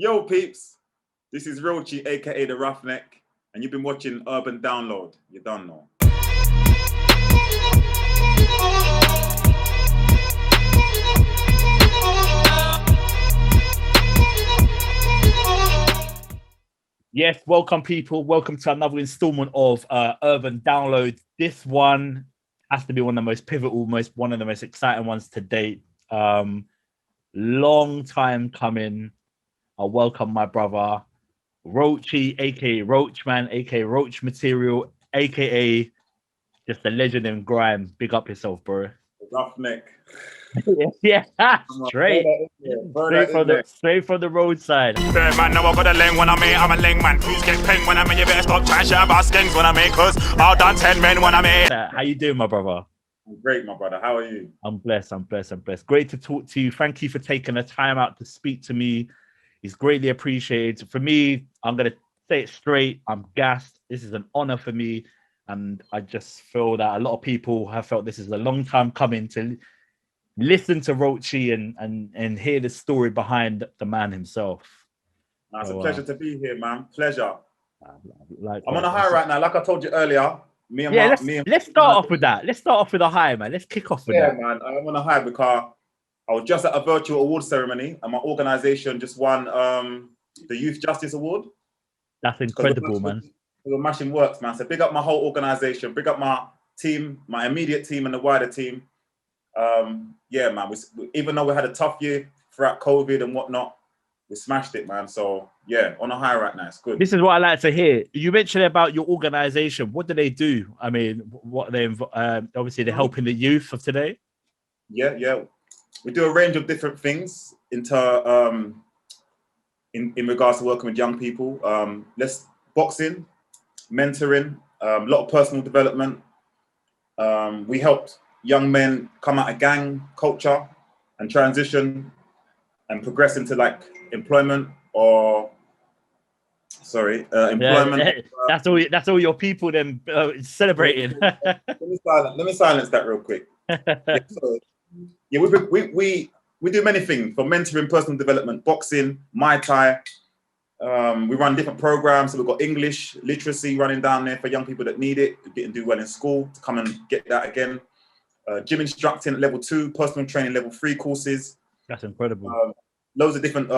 Yo, peeps, this is Roachee, aka the Roughneck, and you've been watching Urban Download. You don't know. Yes, welcome people. Welcome to another installment of Urban Download. This one has to be one of the most pivotal, one of the most exciting ones to date. Long time coming. I welcome my brother Roachee, aka Roachman, aka Roach Material, aka just a legend in grime. Big up yourself, bro. Roughneck. Yeah, straight from the roadside. Man, now I got a leng when I'm in, I'm a leng man. Who's get peng when I'm in, you better stop trying shit about skins when I'm in, cause I'll done 10 men when I'm in. How you doing, my brother? I'm great, my brother. How are you? I'm blessed. Great to talk to you. Thank you for taking the time out to speak to me. It's greatly appreciated. For me, I'm going to say it straight. I'm gassed. This is an honor for me. And I just feel that a lot of people have felt this is a long time coming to listen to Roachee and hear the story behind the man himself. It's a pleasure to be here, man. Pleasure. I'm on a high right now. Like I told you earlier, let's start off with that. Let's start off with a high, man. Let's kick off with that. Yeah, man. I'm on a high because I was just at a virtual award ceremony and my organization just won the Youth Justice Award. That's incredible, man. We were mashing works, man. So big up my whole organization, big up my team, my immediate team and the wider team. Yeah, man, even though we had a tough year throughout COVID and whatnot, we smashed it, man. So yeah, on a high right now. It's good. This is what I like to hear. You mentioned about your organization. What do they do? I mean, what they obviously they're helping the youth of today. Yeah. We do a range of different things in regards to working with young people. Boxing, mentoring, a lot of personal development. We helped young men come out of gang culture and transition and progress into like employment. Yeah, that's all your people then celebrating. Let me silence that real quick. We do many things for mentoring, personal development, boxing, Muay Thai. We run different programs. So we've got English literacy running down there for young people that need it, to get and do well in school, to come and get that again. Gym instructing at level 2, personal training level 3 courses. That's incredible. Loads of different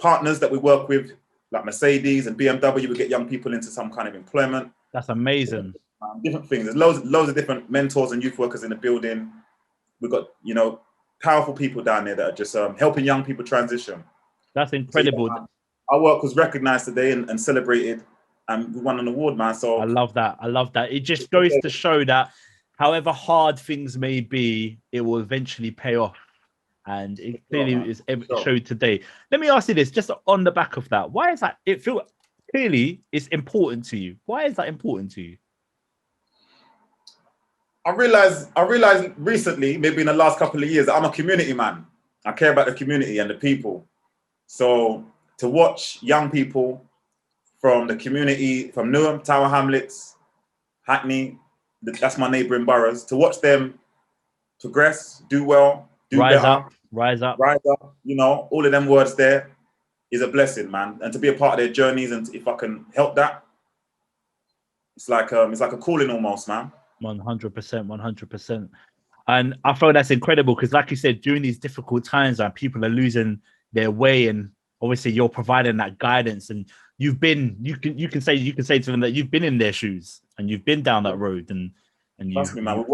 partners that we work with, like Mercedes and BMW. We get young people into some kind of employment. That's amazing. Different things. There's loads of different mentors and youth workers in the building. We've got, powerful people down there that are just helping young people transition. That's incredible. So, our work was recognized today and celebrated, and we won an award, man. So I love that. It just goes to show that however hard things may be, it will eventually pay off. And it clearly is showed today. Let me ask you this, just on the back of that. Why is that? It feels clearly it's important to you. Why is that important to you? I realized recently, maybe in the last couple of years, that I'm a community man. I care about the community and the people. So to watch young people from the community, from Newham, Tower Hamlets, Hackney, that's my neighbouring boroughs, to watch them progress, do well, rise up. All of them words there is a blessing, man. And to be a part of their journeys, and if I can help that, it's like a calling almost, man. 100%. And I feel that's incredible because, like you said, during these difficult times, people are losing their way, and obviously you're providing that guidance. And you can say to them that you've been in their shoes and you've been down that road. And trust me, man. We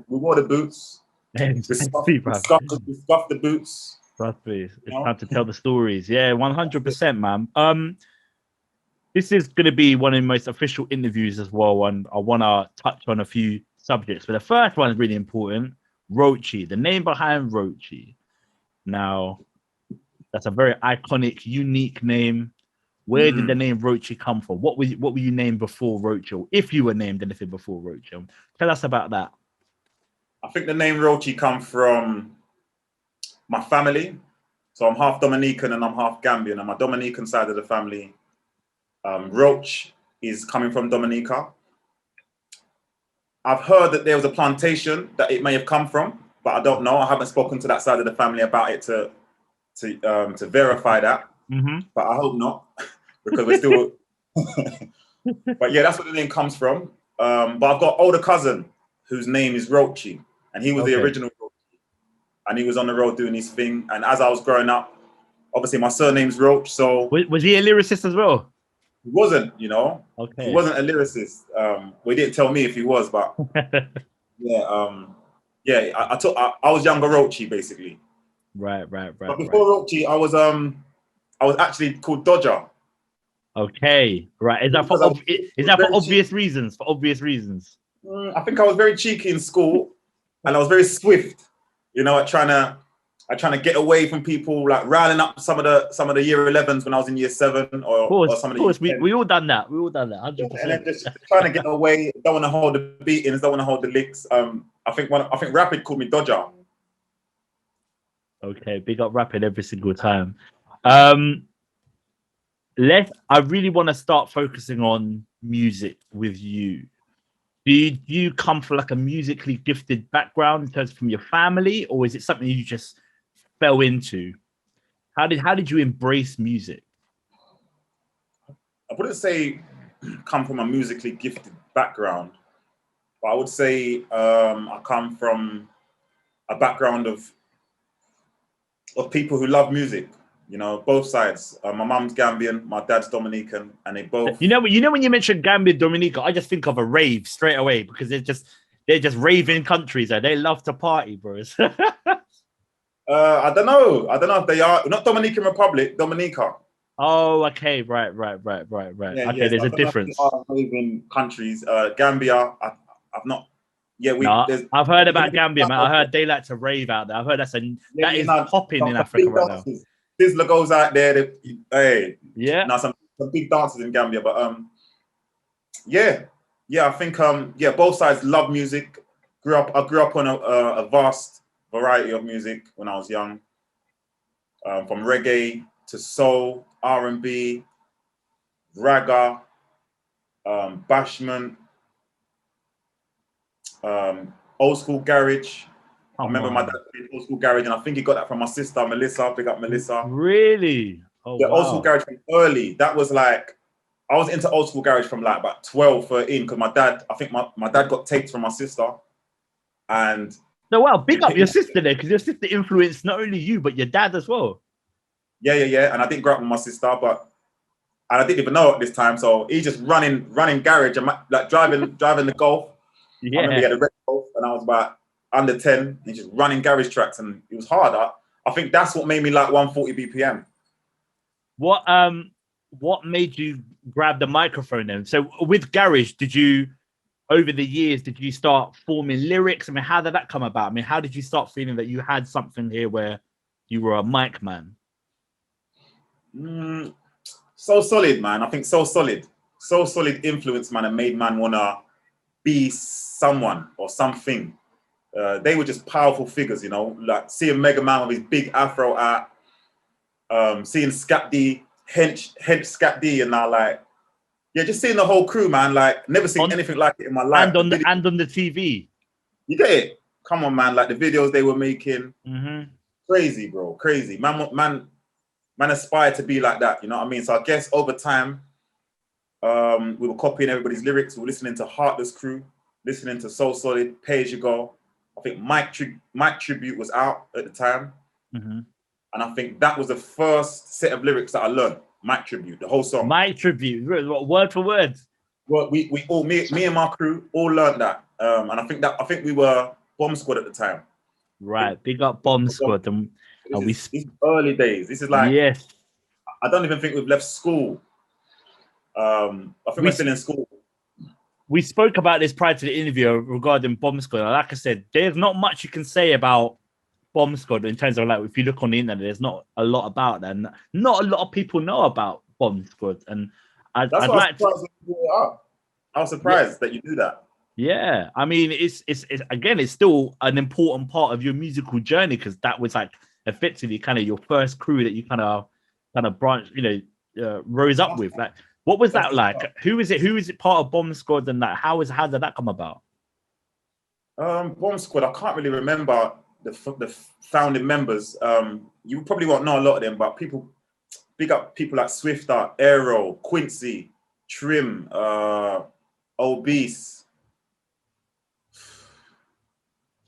wore the boots. We scuffed the boots. Trust me, it's time to tell the stories. Yeah, 100%, man. This is going to be one of the most official interviews as well, and I want to touch on a few subjects. But the first one is really important. Roachee, the name behind Roachee. Now, that's a very iconic, unique name. Where did the name Roachee come from? What were you named before Roachee? Or if you were named anything before Roachee? Tell us about that. I think the name Roachee come from my family. So I'm half Dominican and I'm half Gambian. And my Dominican side of the family, Roach is coming from Dominica. I've heard that there was a plantation that it may have come from, but I don't know. I haven't spoken to that side of the family about it to verify that. but I hope not because we're still. But yeah, that's where the name comes from. But I've got older cousin whose name is Roachee, and he was the original Roachee, and he was on the road doing his thing. And as I was growing up, obviously my surname's Roach, so Was he a lyricist as well? he wasn't, Okay. he wasn't a lyricist. We didn't tell me if he was, but yeah, I was younger Roachee basically. Right. But before Roachee, I was actually called Dodger. Okay, right. Is that for obvious reasons? For obvious reasons. I think I was very cheeky in school, and I was very swift, at trying to get away from people, like riling up some of the year 11s when I was in year 7 or some of the. Of course, we all done that. We all done that. 100%. And then just trying to get away. Don't want to hold the beatings. Don't want to hold the licks. I think Rapid called me Dodger. Okay, big up Rapid every single time. I really want to start focusing on music with you. Do you come from like a musically gifted background in terms from your family, or is it something you just fell into? How did you embrace music? I wouldn't say come from a musically gifted background, but I would say I come from a background of people who love music. Both sides. My mum's Gambian, my dad's Dominican, and they both. When you mentioned Gambia, Dominica, I just think of a rave straight away because they're just raving countries. They love to party, bros. I don't know if they are not Dominican Republic, Dominica. Oh, okay, right. Yeah, okay, there's a difference. Raving countries, Gambia. I've not. Yeah, I've heard about Gambia, man. I heard they like to rave out there. I've heard that is popping in Africa right now. Sizzler goes out there. Yeah. Now some big dancers in Gambia, but I think both sides love music. I grew up on a vast variety of music when I was young, from reggae to soul, R&B, ragga, bashment, old school garage. I remember my dad played old school garage, and I think he got that from my sister, Melissa. Big up Melissa. Really? Oh, the old school garage from early. That was like, I was into old school garage from like about 12, 13, because my dad, I think my dad got tapes from my sister. And no, wow, big up your sister there, because your sister influenced not only you, but your dad as well. Yeah. And I didn't grow up with my sister, and I didn't even know at this time. So he's just running garage and like driving the Golf. Yeah. I remember he had a red Golf, and I was about under 10, and just running garage tracks, and it was hard. I think that's what made me like 140 BPM. What made you grab the microphone then? So with garage, over the years, did you start forming lyrics? I mean, how did that come about? I mean, how did you start feeling that you had something here where you were a mic man? So solid, man. I think so solid influence, man, and made man wanna be someone or something. They were just powerful figures, like seeing Mega Man with his big afro out, seeing Scat D, hench Scat D, and now like, yeah, just seeing the whole crew, man. Like, never seen anything like it in my life. And on the TV. You get it? Come on, man. Like the videos they were making, crazy, bro, crazy. Man aspired to be like that. You know what I mean? So I guess over time, we were copying everybody's lyrics. We were listening to Heartless Crew, listening to So Solid, Pay As You Go. I think Mike Tribute was out at the time. And I think that was the first set of lyrics that I learned. Mike Tribute, the whole song. Mike Tribute, word for word. Well, we all, me and my crew all learned that. And I think we were Bomb Squad at the time. Right, big up Bomb Squad. This is early days. This is like, yes. I don't even think we've left school. I think we're still in school. We spoke about this prior to the interview regarding Bomb Squad. Like I said, there's not much you can say about Bomb Squad in terms of like, if you look on the internet, there's not a lot about that. And not a lot of people know about Bomb Squad. And I was surprised that you do that. Yeah, I mean, it's again, it's still an important part of your musical journey because that was like effectively kind of your first crew that you kind of branched, rose up with. Like, what was that like? Who is it part of Bomb Squad and that? How did that come about? Bomb Squad, I can't really remember the founding members. You probably won't know a lot of them, but people, big up people like Swifter, Aero, Quincy, Trim, Obese.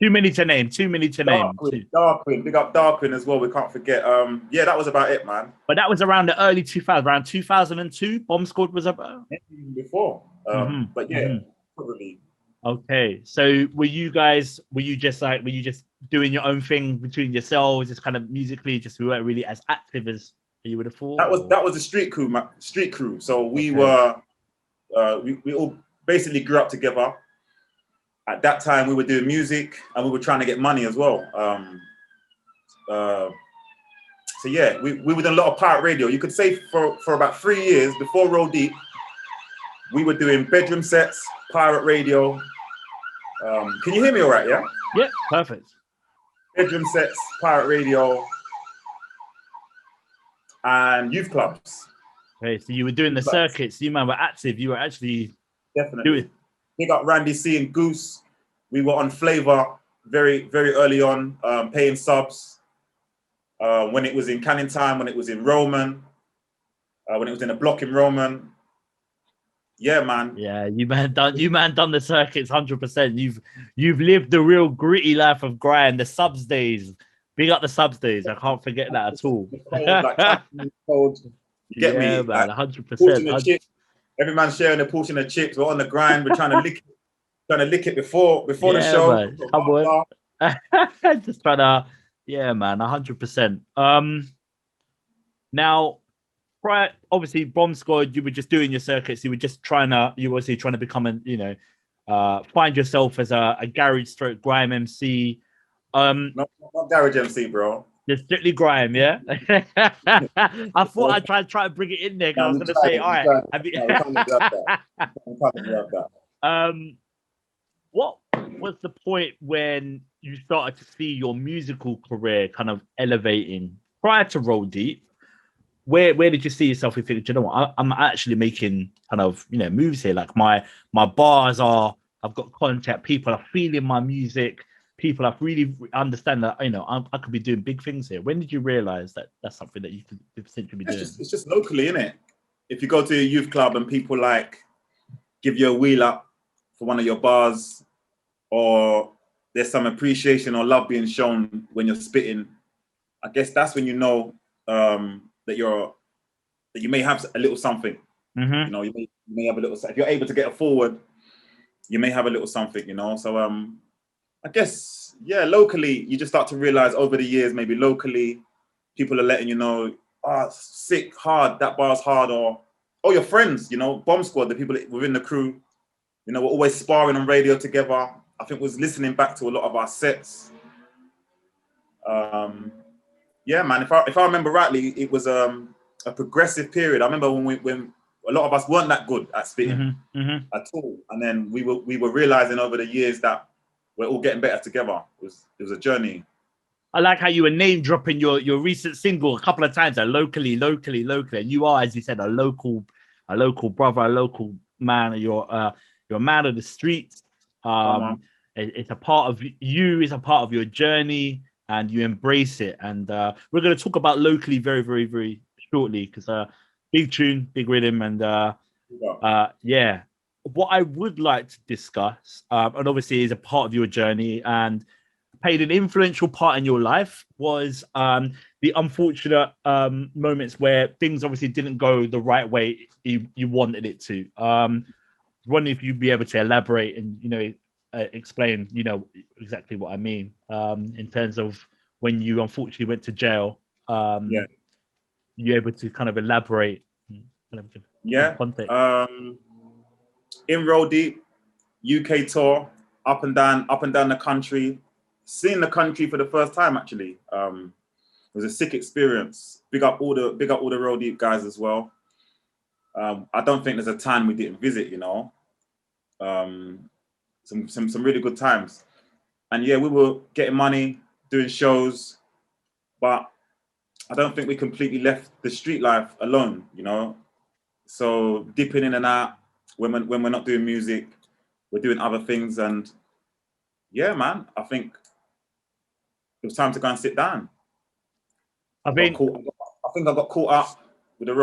Too many to name. Darkwing, big up Darkwing as well. We can't forget. Yeah, that was about it, man. But that was around the early 2000s, around 2002. Bomb Squad was about Even before. But yeah, probably. Okay, so were you just doing your own thing between yourselves, just kind of musically, just we weren't really as active as you would have thought? That was the street crew. So we were we all basically grew up together. At that time, we were doing music and we were trying to get money as well. So yeah, we were doing a lot of pirate radio. You could say for about 3 years before Roll Deep, we were doing bedroom sets, pirate radio. Can you hear me all right, yeah? Yeah, perfect. Bedroom sets, pirate radio, and youth clubs. Okay, so you were doing the circuits. You man were active. You were actually definitely. Big up Randy C and Goose. We were on Flavor very, very early on, paying subs. When it was in Canning Time, when it was in Roman, when it was in a block in Roman. Yeah, man. Yeah, you man done the circuits 100%. You've lived the real gritty life of grind, the subs days. Big up the subs days. I can't forget that at all. You get me, man, 100%. Every man sharing a portion of chips. We're on the grind. We're trying to lick it before the show. Man. Come on. Just trying to, yeah, man, 100%. Now, prior, obviously, Bomb Squad, you were just doing your circuits. You were trying to become find yourself as a garage stroke grime MC. Not garage MC, bro. Just strictly grime, yeah. I thought I'd try to bring it in there because I was going to say, all right. What was the point when you started to see your musical career kind of elevating prior to Roll Deep? Where did you see yourself? You think, you know what, I'm actually making kind of moves here. Like my bars I've got contact. People are feeling my music. People have really understand that I could be doing big things here. When did you realize that that's something that you could potentially be doing? It's just locally, innit? If you go to a youth club and people like give you a wheel up for one of your bars, or there's some appreciation or love being shown when you're spitting, I guess that's when you know that you may have a little something. Mm-hmm. You may have a little. If you're able to get it forward, you may have a little something. So I guess, yeah, locally, you just start to realize over the years, maybe locally, people are letting you know, sick, hard, that bar's hard, or your friends, Bomb Squad, the people within the crew, we're always sparring on radio together. I think was listening back to a lot of our sets. Yeah, man, if I remember rightly, it was a progressive period. I remember when a lot of us weren't that good at spitting at all. And then we were realizing over the years that we're all getting better together. It was a journey. I like how you were name dropping your recent single a couple of times. Locally. And you are, as you said, a local brother, a local man. You're a man of the streets. It's a part of you. It's a part of your journey, and you embrace it. And we're going to talk about locally very, very, very shortly because big tune, big rhythm, and yeah. What I would like to discuss, and obviously is a part of your journey and played an influential part in your life, was the unfortunate moments where things obviously didn't go the right way you wanted it to. Wondering if you'd be able to elaborate and explain exactly what I mean in terms of when you unfortunately went to jail. Yeah, you able to kind of elaborate? Yeah. Context. In Roll Deep, UK tour, up and down the country, seeing the country for the first time actually. It was a sick experience. Big up all the Roll Deep guys as well. I don't think there's a time we didn't visit, some really good times. And yeah, we were getting money, doing shows, but I don't think we completely left the street life alone, So dipping in and out when we're not doing music, we're doing other things. And yeah, man, I think it was time to go and sit down. I think I got caught up with the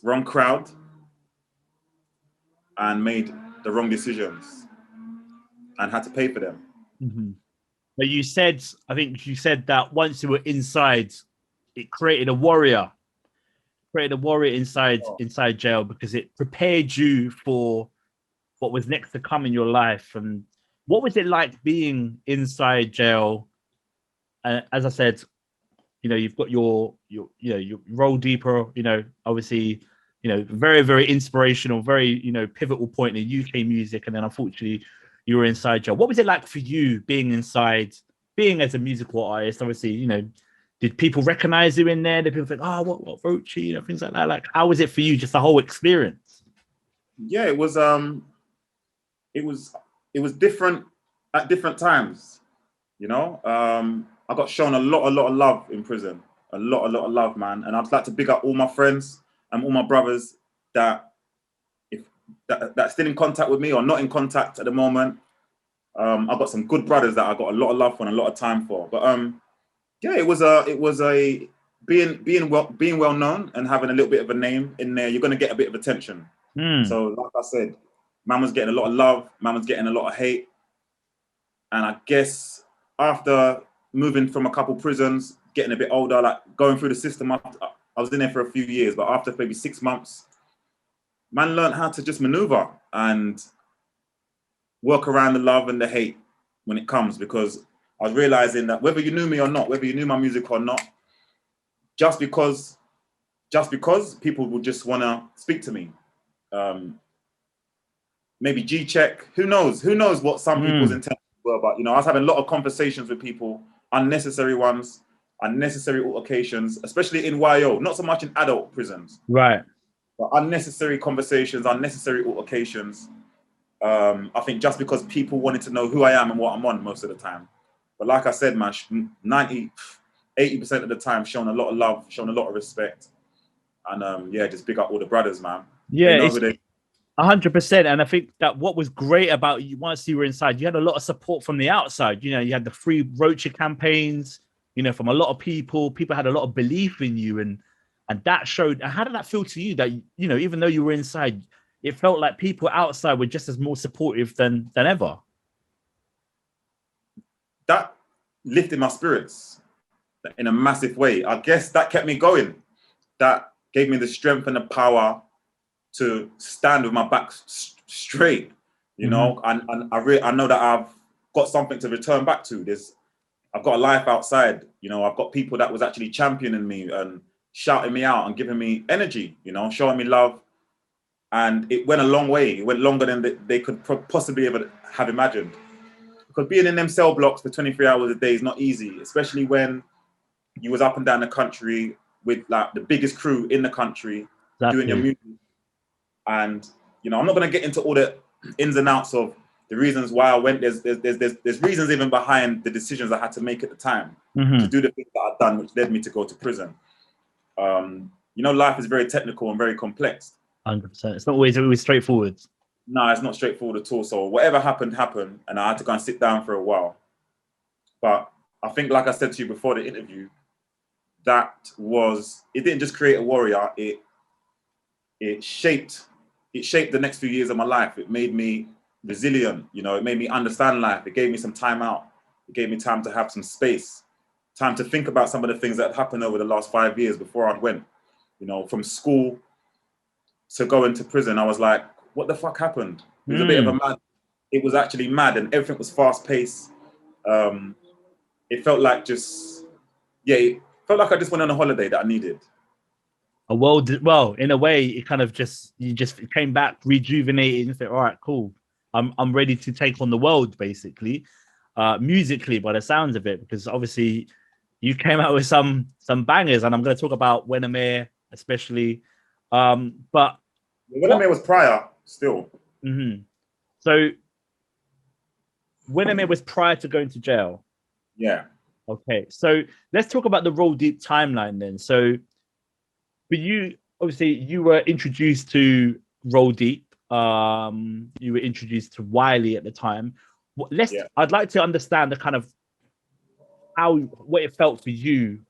wrong crowd and made the wrong decisions and had to pay for them. Mm-hmm. But I think you said that once you were inside, it created a warrior inside jail because it prepared you for what was next to come in your life. And what was it like being inside jail? As I said, you've got your Roll Deeper, obviously, very, very inspirational, very, pivotal point in UK music. And then unfortunately you were inside jail. What was it like for you being inside, being as a musical artist? Obviously, did people recognize you in there? Did people think, oh, what Roachee, things like that? Like, how was it for you, just the whole experience? Yeah, it was different at different times, I got shown a lot of love in prison, a lot of love, man. And I'd like to big up all my friends and all my brothers that that's still in contact with me or not in contact at the moment. I've got some good brothers that I got a lot of love for and a lot of time for. But yeah, it was a being well known and having a little bit of a name in there. You're gonna get a bit of attention. So like I said, man was getting a lot of love, man was getting a lot of hate, and I guess after moving from a couple prisons, getting a bit older, like going through the system, I was in there for a few years, but after maybe 6 months, man learned how to just maneuver and work around the love and the hate when it comes, because I was realizing that whether you knew me or not, whether you knew my music or not, just because people would just want to speak to me. Maybe G-check, who knows what some people's intentions were, but I was having a lot of conversations with people, unnecessary ones, unnecessary altercations, especially in YO, not so much in adult prisons. Right. But unnecessary conversations, unnecessary altercations. I think just because people wanted to know who I am and what I'm on most of the time. But like I said, man, 80% of the time, shown a lot of love, shown a lot of respect. And yeah, just big up all the brothers, man. Yeah, it's 100%. And I think that what was great about you, once you were inside, you had a lot of support from the outside. You had the free Roachee campaigns, from a lot of people. People had a lot of belief in you, and that showed. How did that feel to you? That even though you were inside, it felt like people outside were just as more supportive than ever. That lifted my spirits in a massive way. I guess that kept me going. That gave me the strength and the power to stand with my back straight, and I know that I've got something to return back to. I've got a life outside, I've got people that was actually championing me and shouting me out and giving me energy, showing me love. And it went a long way. It went longer than they could possibly ever have imagined. Because being in them cell blocks for 23 hours a day is not easy, especially when you was up and down the country with like the biggest crew in the country, doing your music. And I'm not going to get into all the ins and outs of the reasons why I went. There's reasons even behind the decisions I had to make at the time to do the things that I've done, which led me to go to prison. Life is very technical and very complex. 100%. It's not always straightforward. No, it's not straightforward at all. So whatever happened, and I had to go and sit down for a while. But I think, like I said to you before the interview, it didn't just create a warrior. It shaped the next few years of my life. It made me resilient. It made me understand life. It gave me some time out. It gave me time to have some space, time to think about some of the things that happened over the last 5 years before I went. From school to going to prison, I was like, what the fuck happened? It was a bit of a mad. It was actually mad, and everything was fast paced. It felt like it felt like I just went on a holiday that I needed. Well, in a way, it kind of you came back rejuvenated and said, all right, cool. I'm ready to take on the world, basically, musically, by the sounds of it, because obviously you came out with some bangers, and I'm going to talk about When I'm Here, especially. But When I'm Here was prior still. Mm-hmm. So When I'm Here was prior to going to jail. Yeah. Okay. So let's talk about the Roll Deep timeline then. So for you, obviously, you were introduced to Roll Deep. You were introduced to Wiley at the time. I'd like to understand the kind of what it felt for you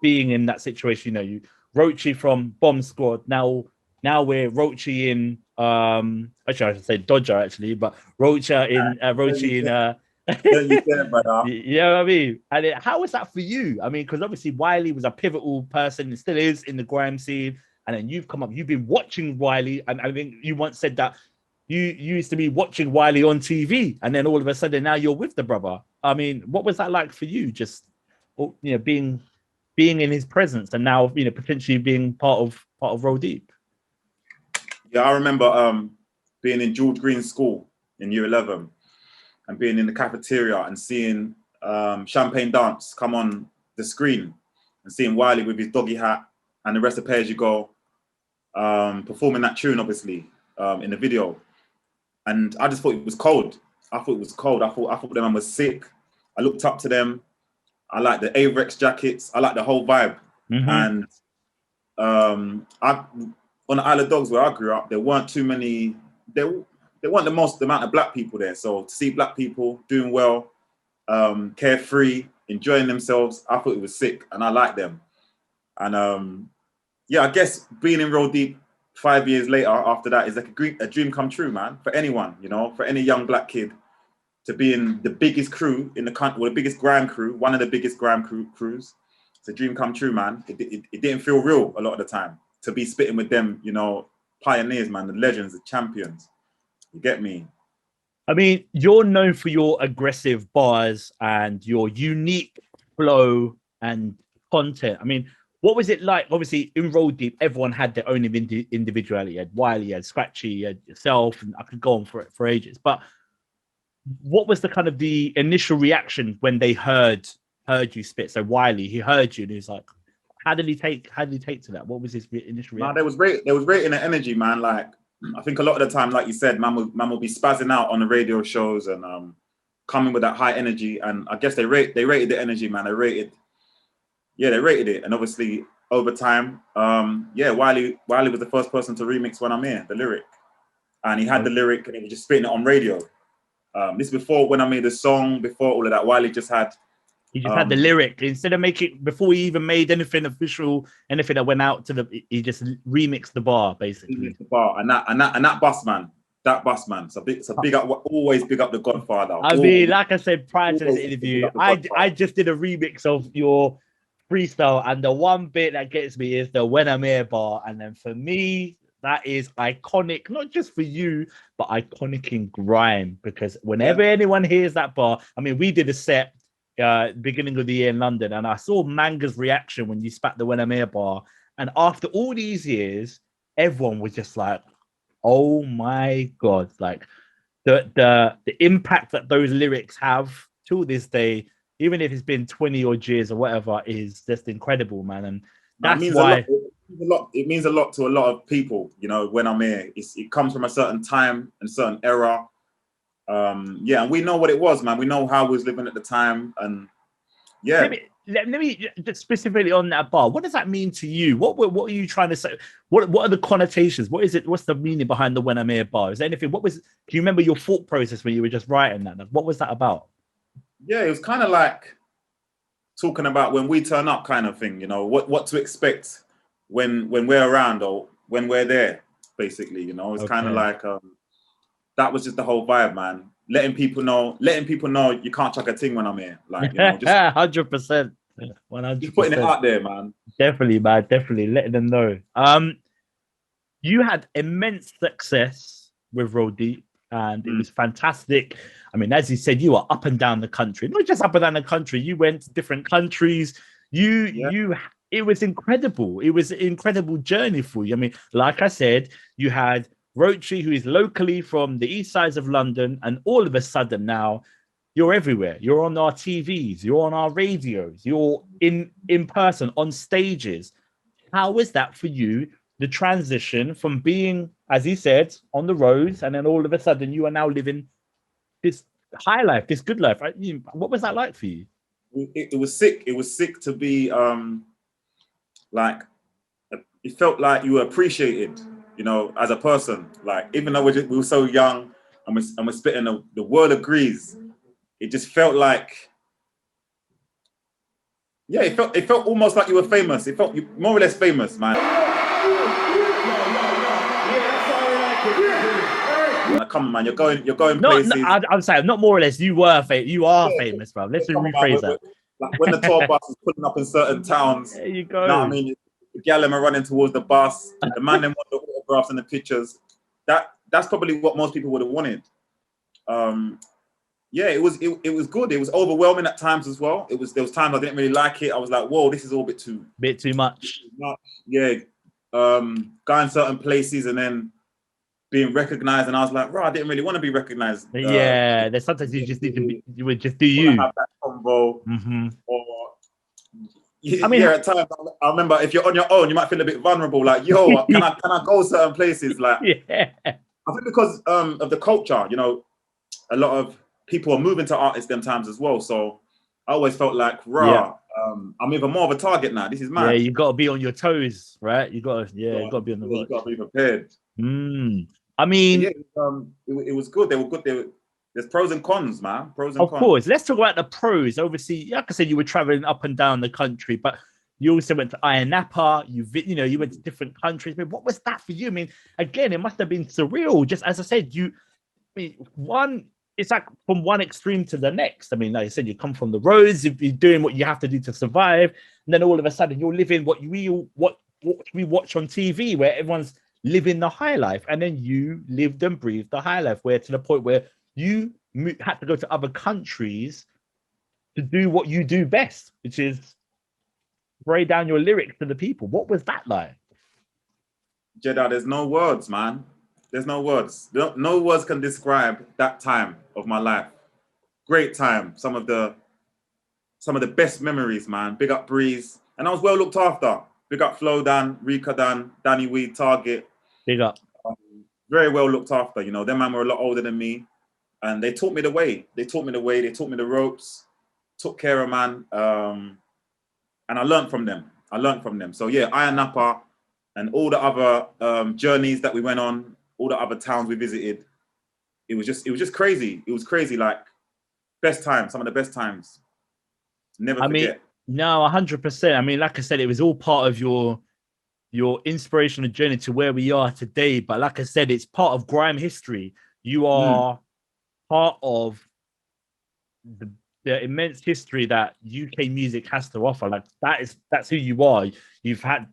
being in that situation. Roachee from Bomb Squad. Now we're Roachee in actually I should say Dodger actually, but Roachee in Roachee in Don't you say it, brother. you know what I mean? And how was that for you? I mean, because obviously Wiley was a pivotal person and still is in the grime scene. And then you've come up, you've been watching Wiley, and I think you once said that you used to be watching Wiley on TV, and then all of a sudden now you're with the brother. I mean, what was that like for you? Just being in his presence, and now potentially being part of Roll Deep. Yeah, I remember being in George Green's school in year 11 and being in the cafeteria and seeing Champagne Dance come on the screen and seeing Wiley with his doggy hat and the rest of Pay As You Go performing that tune, obviously, in the video. And I just thought it was cold. I thought the man was sick. I looked up to them. I like the Avrex jackets. I like the whole vibe. And on the Isle of Dogs where I grew up, there weren't too many. There weren't the most amount of black people there. So to see black people doing well, carefree, enjoying themselves, I thought it was sick, and I liked them. And yeah, I guess being in Roll Deep 5 years later after that is like a dream come true, man, for anyone, for any young black kid to be in the biggest crew in the country, or the biggest grime crew, one of the biggest grime crews. It's a dream come true, man. It didn't feel real a lot of the time to be spitting with them, pioneers, man, the legends, the champions. You get me? I mean, you're known for your aggressive bars and your unique flow and content. I mean, what was it like? Obviously, in Roll Deep, everyone had their own individuality. You had Wiley, you had Scratchy, you had yourself, and I could go on for ages. But what was the initial reaction when they heard you spit? So Wiley, he heard you, and he was like, how did he take to that? What was his initial reaction? No, there was great in the energy, man. Like, I think a lot of the time, like you said, man will be spazzing out on the radio shows and coming with that high energy. And I guess they rated the energy, man. They rated it. And obviously over time, Wiley was the first person to remix When I'm Here, the lyric. And he had the lyric and he was just spitting it on radio. This before When I Made the song, before all of that, Wiley just had. He just had the lyric instead of before he even made anything official, anything that went out to he just remixed the bar basically. Remixed the bar and that bus man. So big up, always big up the Godfather. I mean, like I said prior to this interview, I just did a remix of your freestyle, and the one bit that gets me is the When I'm Here bar, and then for me that is iconic, not just for you, but iconic in grime, because whenever anyone hears that bar, I mean, we did a set beginning of the year in London, and I saw Manga's reaction when you spat the When I'm Here bar, and after all these years, everyone was just like, oh my god, like the impact that those lyrics have to this day, even if it's been 20 odd years or whatever, is just incredible, man. And that's why it means a lot to a lot of people, When I'm Here. It comes from a certain time and certain era. And we know what it was, man. We know how we was living at the time, and let me just specifically on that bar. What does that mean to you? What are you trying to say? What are the connotations? What is it? What's the meaning behind the When I'm Here bar? Is there anything? Can you remember your thought process when you were just writing that? What was that about? Yeah, it was kind of like talking about when we turn up, kind of thing. What to expect when we're around or when we're there. Basically, it's kind of like. That was just the whole vibe, man. Letting people know you can't chuck a thing when I'm here. Like, just 100%. 100%. Just putting it out there, man. Definitely, man. Definitely letting them know. You had immense success with Roll Deep, and it was fantastic. I mean, as you said, you were up and down the country. Not just up and down the country. You went to different countries. It was incredible. It was an incredible journey for you. I mean, like I said, you had Roachee, who is locally from the east sides of London, and all of a sudden now you're everywhere. You're on our TVs, you're on our radios, you're in person on stages. How was that for you, the transition from being, as he said, on the roads, and then all of a sudden you are now living this high life, this good life, right? What was that like for you? It was sick. It was sick to be like, it felt like you were appreciated, as a person. Like, even though we were so young and we're spitting, the world agrees. It just felt like Yeah, it felt almost like you were famous. It felt more or less famous, man. Like, come on, man, you're going places. I'm saying not more or less. You are famous, bro. Let's rephrase that. Like when the tour bus is pulling up in certain towns, there you go. You know what I mean? The gal are running towards the bus. The man then want the autographs and the pictures. That's probably what most people would have wanted. Yeah, it was good. It was overwhelming at times as well. There was times I didn't really like it. I was like, whoa, this is all a bit too much. Yeah. Going certain places and then being recognized, and I was like, bro, I didn't really want to be recognized. Yeah, there's sometimes you just need to you would just do you. Have that convo, or I mean, at times I remember if you're on your own, you might feel a bit vulnerable. Like, yo, can I go certain places? Like, yeah. I think because of the culture, you know, a lot of people are moving to artists them times as well. So I always felt like, I'm even more of a target now. This is mad. Yeah, you got to be on your toes, right? You got to be on the you got to be prepared. I mean, yeah, it was good. They were good. There's pros and cons, man. Pros and cons. Of course. Let's talk about the pros. Obviously, like I said, you were traveling up and down the country, but you also went to Ayia Napa. You went to different countries. I mean, what was that for you? I mean, again, it must have been surreal. Just as I said, it's like from one extreme to the next. I mean, like I said, you come from the roads, you're doing what you have to do to survive, and then all of a sudden you're living what we watch on TV, where everyone's living the high life, and then you lived and breathed the high life, where to the point where you had to go to other countries to do what you do best, which is spray down your lyrics to the people. What was that like? Jedah, there's no words, man. There's no words. No words can describe that time of my life. Great time. Some of the best memories, man. Big up Breeze. And I was well looked after. Big up Flo Dan, Rika Dan, Danny Weed, Target. Big up. Very well looked after. You know, them man were a lot older than me. And they taught me the way. They taught me the ropes. Took care of man. And I learned from them. So yeah, Ayia Napa and all the other journeys that we went on, all the other towns we visited. It was just crazy. It was crazy. Like best time, some of the best times. Never forget. No, 100%. I mean, like I said, it was all part of your inspirational journey to where we are today. But like I said, it's part of grime history. You are part of the immense history that UK music has to offer. Like that's who you are. You've had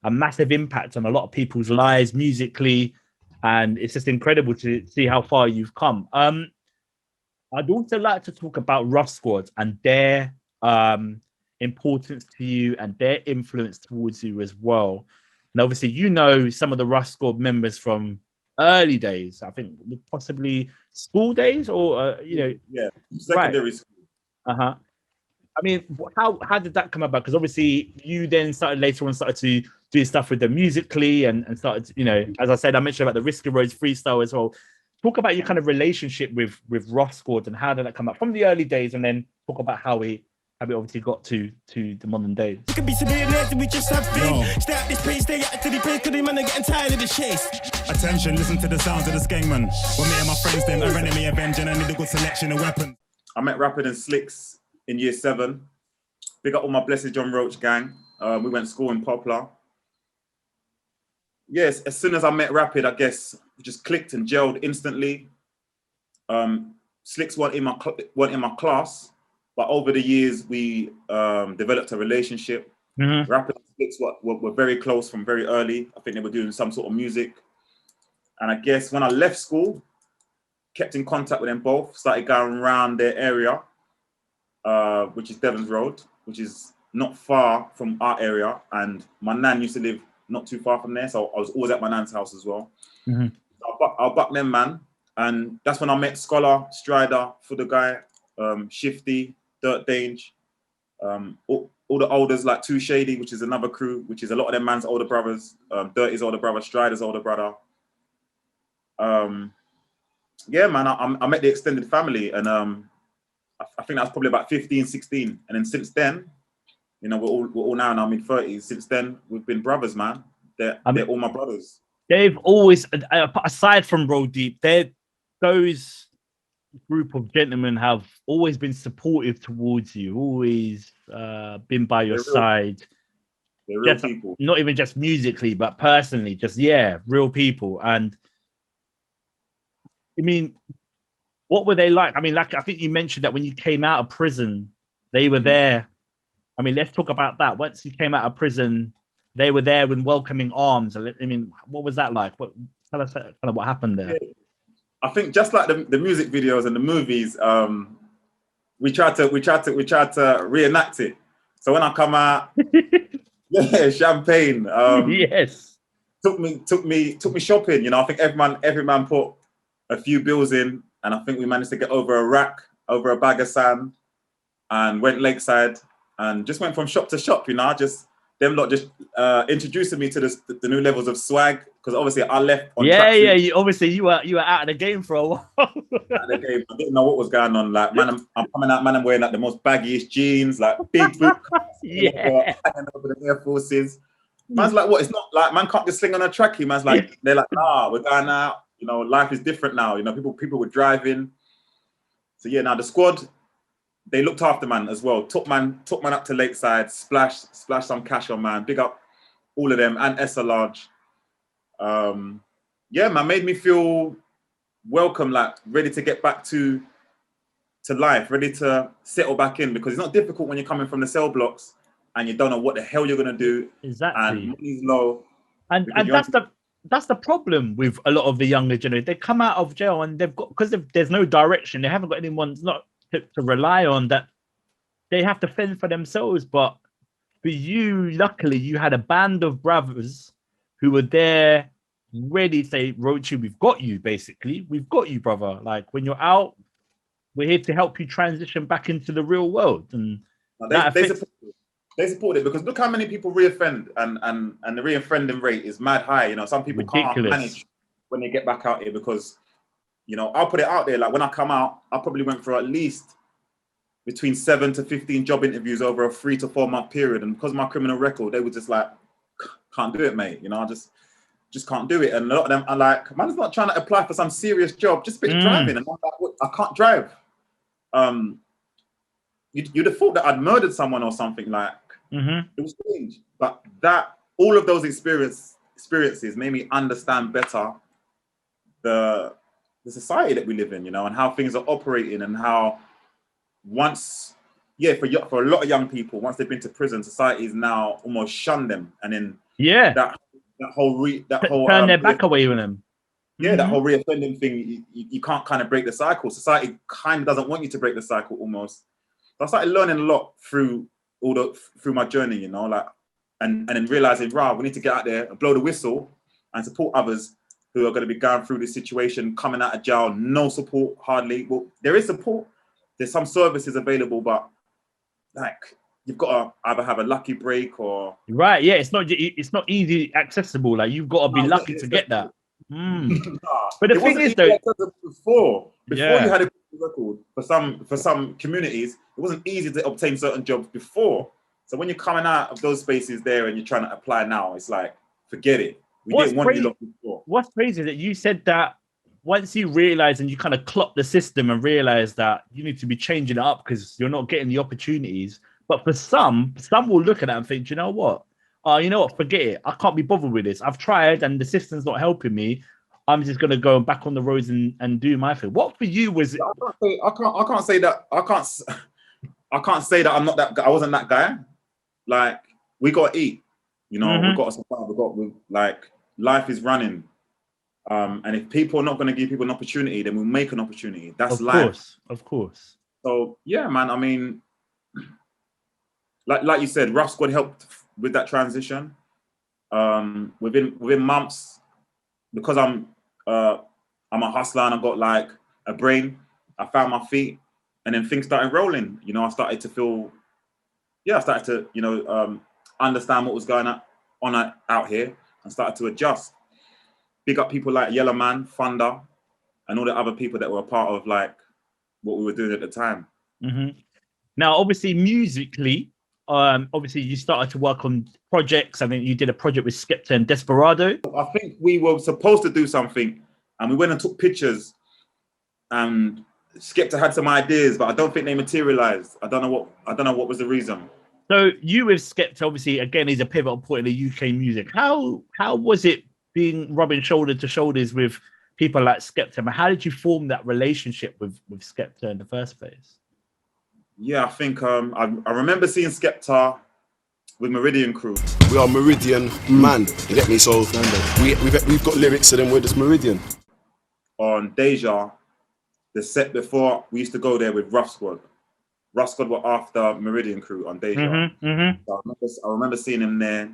a massive impact on a lot of people's lives musically, and it's just incredible to see how far you've come. I'd also like to talk about Ruff Sqwad and their importance to you and their influence towards you as well. And obviously, you know some of the Ruff Sqwad members from early days. I think possibly school days, or secondary school. I mean, how did that come about? Because obviously, you then started to do stuff with them musically, and started, as I said, I mentioned about the Risky Roads freestyle as well. Talk about your kind of relationship with Ruff Sqwad and how did that come up from the early days, and then talk about how we obviously got to the modern days. You can be severe and we just have been. Stay at this pace, stay at the pace, because the man are getting tired of the chase. Attention, listen to the sounds of the skengman. When me and my friends, them are enemy avenging, I need a good selection of weapons. I met Rapid and Slicks in year 7. Big up all my Blessed John Roach gang. We went to school in Poplar. Yes, as soon as I met Rapid, I guess we just clicked and gelled instantly. Slicks weren't in my class, but over the years we developed a relationship. Rapid and Slicks were very close from very early. I think they were doing some sort of music. And I guess when I left school, kept in contact with them both, started going around their area, which is Devon's Road, which is not far from our area. And my nan used to live not too far from there, so I was always at my nan's house as well. I'll buck them, man. And that's when I met Scholar, Strider, For the Guy, Shifty, Dirt Dange, all the olders like Too Shady, which is another crew, which is a lot of them man's older brothers. Dirty's older brother, Strider's older brother. Yeah, man, I met the extended family, and I think that's probably about 15, 16. And then since then, we're all now in our mid-30s. Since then, we've been brothers, man. They're all my brothers. They've always, aside from Roll Deep, they're those group of gentlemen have always been supportive towards you, always been by your They're real, side. they're real Just people. not even just musically, but personally, just real people. And I mean, what were they like? I mean, like I think you mentioned that when you came out of prison, they were there. I mean, let's talk about that. Once you came out of prison, they were there with welcoming arms. I mean, what was that like? What tell us kind of what happened there? Yeah. I think just like the music videos and the movies, we tried to reenact it. So when I come out, yeah, champagne. Yes. Took me shopping. You know, I think every man put a few bills in, and I think we managed to get over a bag of sand, and went lakeside and just went from shop to shop. You know, them lot just introducing me to the new levels of swag, because obviously I left on tracksuit. Obviously you were out of the game for a while. Out of the game. I didn't know what was going on. Like, man, I'm coming out, man, I'm wearing like the most baggiest jeans, like big boot cuts, hanging over the Air Forces. Man's like, what? It's not like, man can't just sling on a trackie. Man's like, they're like, nah, we're going out. You know, life is different now. You know, people were driving. So yeah, now the squad, they looked after man as well. Took man up to Lakeside, splash some cash on man. Big up all of them and SL Large. Yeah, man, made me feel welcome, like ready to get back to life, ready to settle back in, because it's not difficult when you're coming from the cell blocks and you don't know what the hell you're gonna do. Exactly. And money's low. And that's the problem with a lot of the younger generation. They come out of jail and they've got, because there's no direction, they haven't got anyone not to rely on, that they have to fend for themselves. But for you, luckily, you had a band of brothers who were there ready to say, Roachee, we've got you, basically. We've got you, brother. Like, when you're out, we're here to help you transition back into the real world. And they support it, because look how many people reoffend, and the reoffending rate is mad high. You know, some people can't manage when they get back out here, because, you know, I'll put it out there. Like, when I come out, I probably went for at least between 7 to 15 job interviews over a 3 to 4 month period. And because of my criminal record, they were just like, can't do it, mate. You know, I just can't do it. And a lot of them are like, man's not trying to apply for some serious job, just a bit of driving. And I'm like, what? I can't drive. You'd have thought that I'd murdered someone or something. Like, it was strange. But all of those experiences made me understand better the society that we live in, you know, and how things are operating, and how for a lot of young people, once they've been to prison, society's now almost shunned them, and then that whole turn their back away with them. Yeah, that whole reoffending thing, you can't kind of break the cycle. Society kind of doesn't want you to break the cycle almost. So I started learning a lot through my journey, you know, like, and then realizing, we need to get out there and blow the whistle and support others who are going to be going through this situation, coming out of jail, no support, hardly. Well, there is support. There's some services available, but like, you've got to either have a lucky break or... Right, yeah, it's not easy accessible. Like, you've got to be lucky to get that. But the thing is, though, before you had a record, for some communities, it wasn't easy to obtain certain jobs before. So when you're coming out of those spaces there and you're trying to apply now, it's like, forget it. We didn't want you lot before. What's crazy is that you said that once you realize and you kind of clock the system and realize that you need to be changing it up because you're not getting the opportunities. But for some will look at that and think, you know what? You know what? Forget it. I can't be bothered with this. I've tried and the system's not helping me. I'm just gonna go back on the roads and do my thing. What for you was it? I can't say that. I can't say that I'm not that guy. I wasn't that guy. Like, we got to eat. You know, we got to survive. Like, life is running. And if people are not going to give people an opportunity, then we'll make an opportunity. That's life. Of course. So yeah, man. I mean, like you said, Ruff Sqwad helped with that transition. Within months, because I'm a hustler and I've got like a brain, I found my feet, and then things started rolling. You know, I started to understand what was going on out here, and started to adjust. Big up people like Yellow Man, Thunder, and all the other people that were a part of like what we were doing at the time. Now, obviously, musically, obviously you started to work on projects. I think you did a project with Skepta and Desperado. I think we were supposed to do something, and we went and took pictures, and Skepta had some ideas, but I don't think they materialized. I don't know what was the reason. So you with Skepta, obviously, again, he's a pivotal point in the UK music. How was it being rubbing shoulder to shoulders with people like Skepta? And how did you form that relationship with Skepta in the first place? Yeah, I think I remember seeing Skepta with Meridian Crew. We are Meridian man, you get me? So we've got lyrics to them, we're just Meridian. On Deja, the set before, we used to go there with Ruff Sqwad. Ruff Sqwad were after Meridian Crew on Deja. So I remember seeing him there.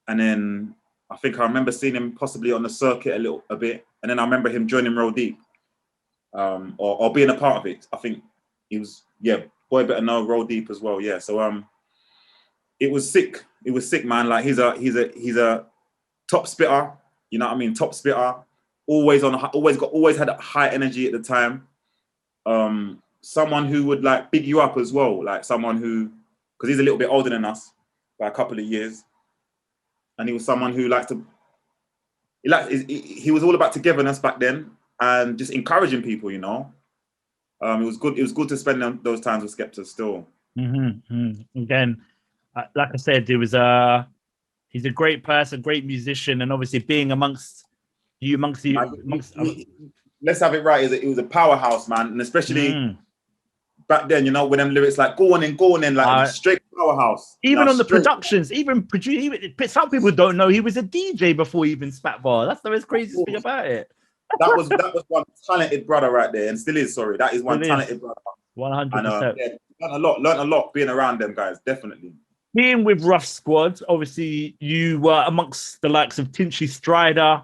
And then I think I remember seeing him possibly on the circuit a bit. And then I remember him joining Roll Deep, or being a part of it. I think he was, Boy Better Know, Roll Deep as well. Yeah, so it was sick. It was sick, man. Like he's a top spitter. You know what I mean? Top spitter. Always had a high energy at the time. Someone who would like big you up as well. Like someone who, because he's a little bit older than us by a couple of years, and he was someone who he was all about togetherness back then and just encouraging people. You know, it was good. It was good to spend those times with Skepta still. Again, like I said, he's a great person, great musician, and obviously being amongst. Let's have it right. It was a powerhouse, man, and especially back then, you know, with them lyrics like "go on in," like straight powerhouse. Even on the productions, even some people don't know he was a DJ before he even spat bar. That's the most craziest thing about it. that was one talented brother right there, and still is. Sorry, that is one talented brother. 100%. Learned a lot being around them guys. Definitely. Being with Ruff Sqwad, obviously you were amongst the likes of Tinchy Strider.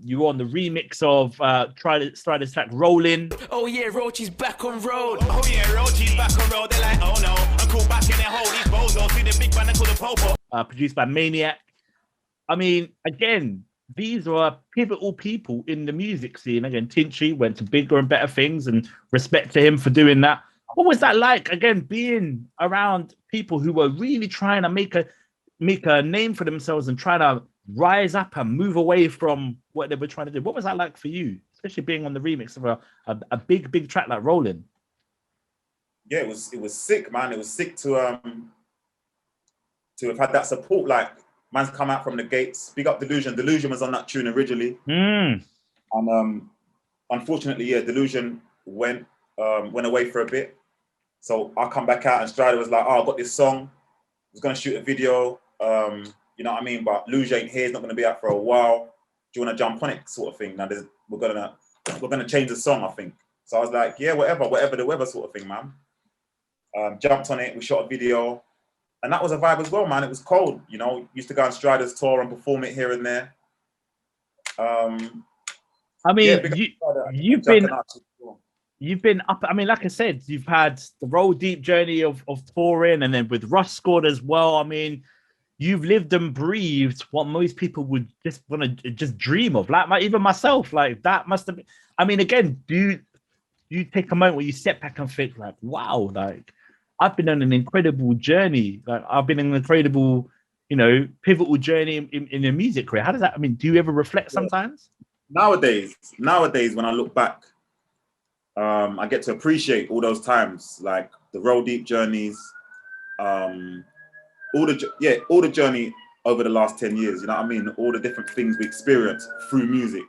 You were on the remix of Strider's track "Rollin'." Oh yeah, Roachee's back on road. Oh yeah, Roachee's back on road. They're like, oh no, I'm cool back in their hole. These bozos see the big man and call the popo. Produced by Maniac. I mean, again, these are pivotal people in the music scene. Again, Tinchy went to bigger and better things, and respect to him for doing that. What was that like, again, being around people who were really trying to make a name for themselves and trying to rise up and move away from what they were trying to do? What was that like for you, especially being on the remix of a big track like "Rollin'"? Yeah, it was sick, man. It was sick to have had that support. Like, man's come out from the gates. Big up Delusion. Delusion was on that tune originally, and unfortunately, Delusion went away for a bit. So I come back out and Strider was like, "Oh, I got this song. I was gonna shoot a video. You know what I mean? But Luge ain't here. He's not gonna be out for a while. Do you want to jump on it?" Sort of thing. Now we're gonna change the song, I think. So I was like, "Yeah, whatever the weather," sort of thing, man. Jumped on it. We shot a video, and that was a vibe as well, man. It was cold. You know, used to go on Strider's tour and perform it here and there. I mean, you've been up. I mean, like I said, you've had the Roll Deep journey of touring, and then with Ruff Sqwad as well. I mean, you've lived and breathed what most people would just want to just dream of. Like even myself, like that must have been. I mean, again, do you take a moment where you step back and think, like, wow, like I've been on an incredible journey. Like I've been on an incredible, pivotal journey in the music career. How does that? I mean, do you ever reflect sometimes? Nowadays, when I look back. I get to appreciate all those times, like the Roll Deep journeys, all the journey over the last 10 years. You know what I mean? All the different things we experience through music.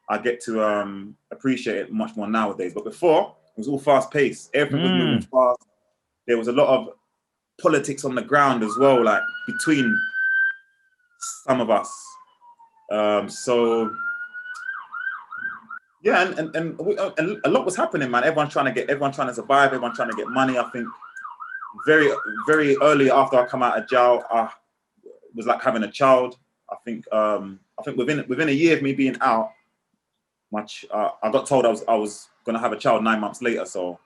I get to appreciate it much more nowadays. But before, it was all fast paced. Everything was moving fast. There was a lot of politics on the ground as well, like between some of us. Yeah, and a lot was happening, man. Everyone trying to survive, everyone trying to get money. I think very, very early after I come out of jail, I was like having a child. I think within a year of me being out, I got told I was gonna have a child 9 months later. So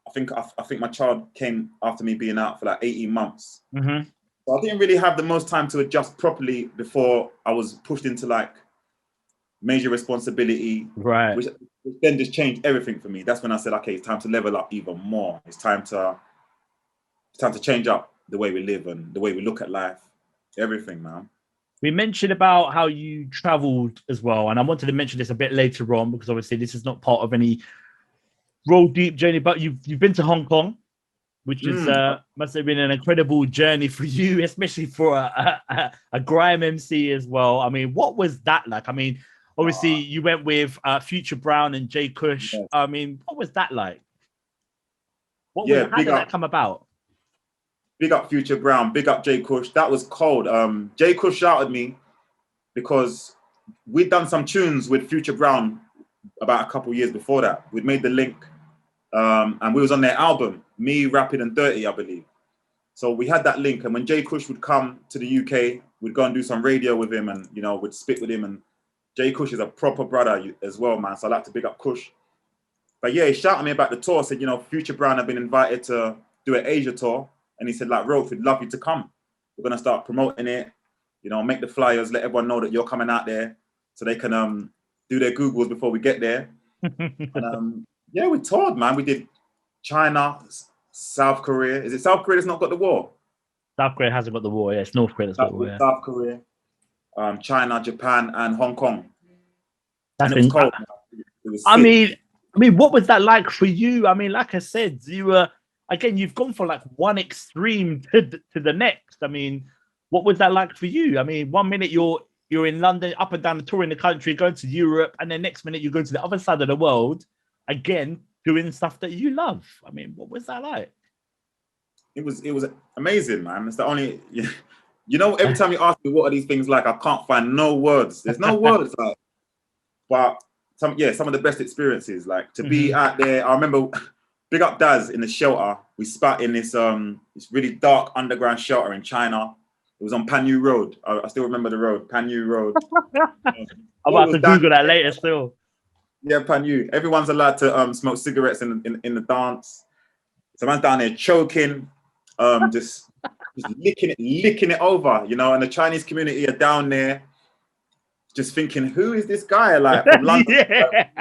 I think my child came after me being out for like 18 months. So I didn't really have the most time to adjust properly before I was pushed into like major responsibility, right? Which then just changed everything for me. That's when I said, okay, it's time to level up even more. It's time to change up the way we live and the way we look at life. Everything, man. We mentioned about how you traveled as well, and I wanted to mention this a bit later on because obviously this is not part of any roll deep journey, but you've been to Hong Kong, which is must have been an incredible journey for you, especially for a grime MC as well. I mean, what was that like? I mean, obviously you went with Future Brown and Jay Kush. Yes. I mean, what was that like? How big did up. that come about? Big up Future Brown, big up Jay Kush. That was cold. Jay Kush shouted me because we'd done some tunes with Future Brown about a couple years before that. We'd made the link, and we was on their album, Me, Rapid and Dirty, I believe. So we had that link, and when Jay Kush would come to the UK, we'd go and do some radio with him, and we'd spit with him. And Jay Kush is a proper brother as well, man. So I like to big up Kush. But yeah, he shouted me about the tour. Said, Future Brown had been invited to do an Asia tour. And he said, like, Roach, we'd love you to come. We're going to start promoting it, make the flyers, let everyone know that you're coming out there so they can do their Googles before we get there. And yeah, we toured, man. We did China, South Korea. Is it South Korea that's not got the war? South Korea hasn't got the war. Yeah, it's North Korea that's got the war. Yeah. South Korea, China, Japan, and Hong Kong. That's and it was cold. It was I sick. mean, what was that like for you? I mean, like I said, you were... Again, you've gone from like one extreme to the next. I mean, what was that like for you? I mean, 1 minute you're in London, up and down the tour in the country, going to Europe, and then next minute you go to the other side of the world, again, doing stuff that you love. I mean, what was that like? It was amazing, man. It's the only, every time you ask me what are these things like, I can't find no words. There's no words like, but some of the best experiences, like to be out there. I remember. Big up Daz in the shelter. We spat in this really dark underground shelter in China. It was on Panyu Road. I still remember the road, Panyu Road. I'm about to Google that later still. Yeah, Panyu. Everyone's allowed to smoke cigarettes in the dance. So man's down there choking, just licking it over, and the Chinese community are down there just thinking, who is this guy? Like from London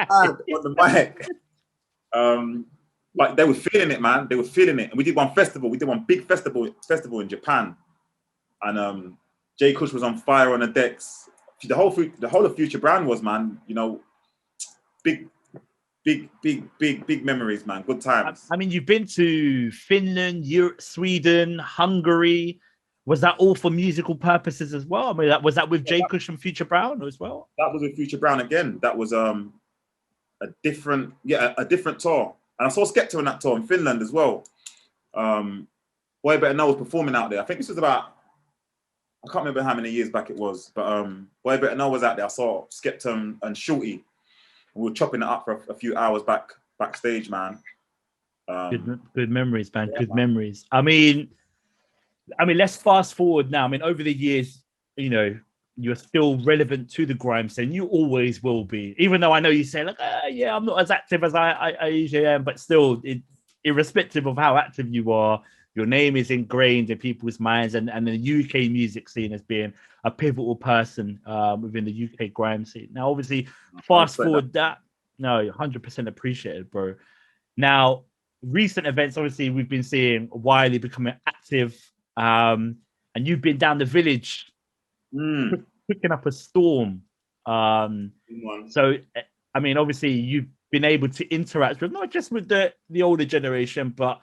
on the mic. But they were feeling it, man. They were feeling it. And we did one festival. We did one big festival in Japan. And Jay Kush was on fire on the decks. The whole of Future Brown was, man, big memories, man. Good times. I mean, you've been to Finland, Europe, Sweden, Hungary. Was that all for musical purposes as well? I mean, was that with Jay Kush and Future Brown as well? That was with Future Brown again. That was a different tour. And I saw Skepta on that tour in Finland as well. Boy Better Know was performing out there. I think this was about, I can't remember how many years back it was, but Boy Better Know was out there. I saw Skepta and Shorty. We were chopping it up for a few hours backstage, man. Good memories, man. Yeah, good memories. I mean, let's fast forward now. I mean, over the years, you're still relevant to the grime scene. You always will be, even though I know you say like, yeah, I'm not as active as I usually am, but still, irrespective of how active you are, your name is ingrained in people's minds, and the UK music scene as being a pivotal person within the UK grime scene. Now, obviously, fast forward that. No, 100% appreciated, bro. Now, recent events, obviously, we've been seeing Wiley becoming active, and you've been down the village. Picking up a storm. So, I mean, obviously, you've been able to interact with not just with the older generation, but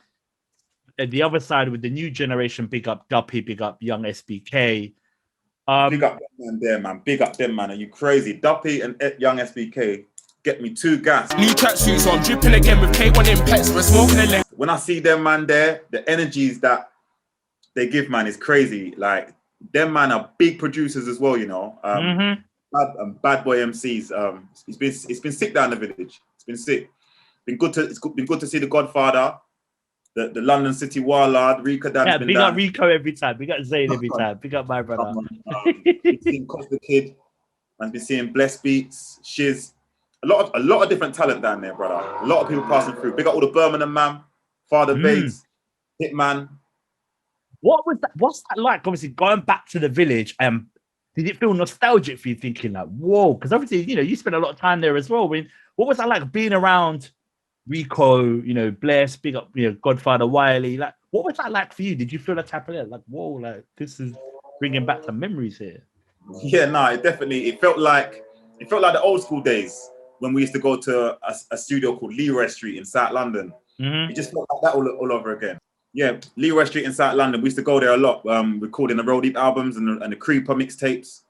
the other side with the new generation. Big up Duppy, big up Young SBK. Big up them man there, man. Big up them, man. Are you crazy? Duppy and Young SBK get me 2 gas. New tracksuits, so I'm dripping again with K1 Impacts. We're smoking a leg. When I see them, man, there, the energies that they give, man, is crazy. Like, them man are big producers as well, bad boy MCs. It's been sick down the village. It's been sick. It's been good to see the Godfather, the London City Warlord, Rico. Yeah, big up Rico every time. Big up Zayn every time. Big up my brother. We've seen Costa Kid. Man's been seeing Bless Beats, Shiz. A lot of different talent down there, brother. A lot of people passing through. Big up all the Birmingham man, Father Bates, Hitman. What's that like? Obviously, going back to the village, did it feel nostalgic for you, thinking like, whoa? Because obviously, you spent a lot of time there as well. I mean, what was that like being around Rico, Bless, big up, Godfather Wiley? Like, what was that like for you? Did you feel a tap of it? Like, whoa, like this is bringing back some memories here. Yeah, no, it felt like the old school days when we used to go to a studio called Leroy Street in South London. It just felt like that all over again. Yeah, Leroy Street in South London. We used to go there a lot, recording the Road Deep albums and the Creeper mixtapes.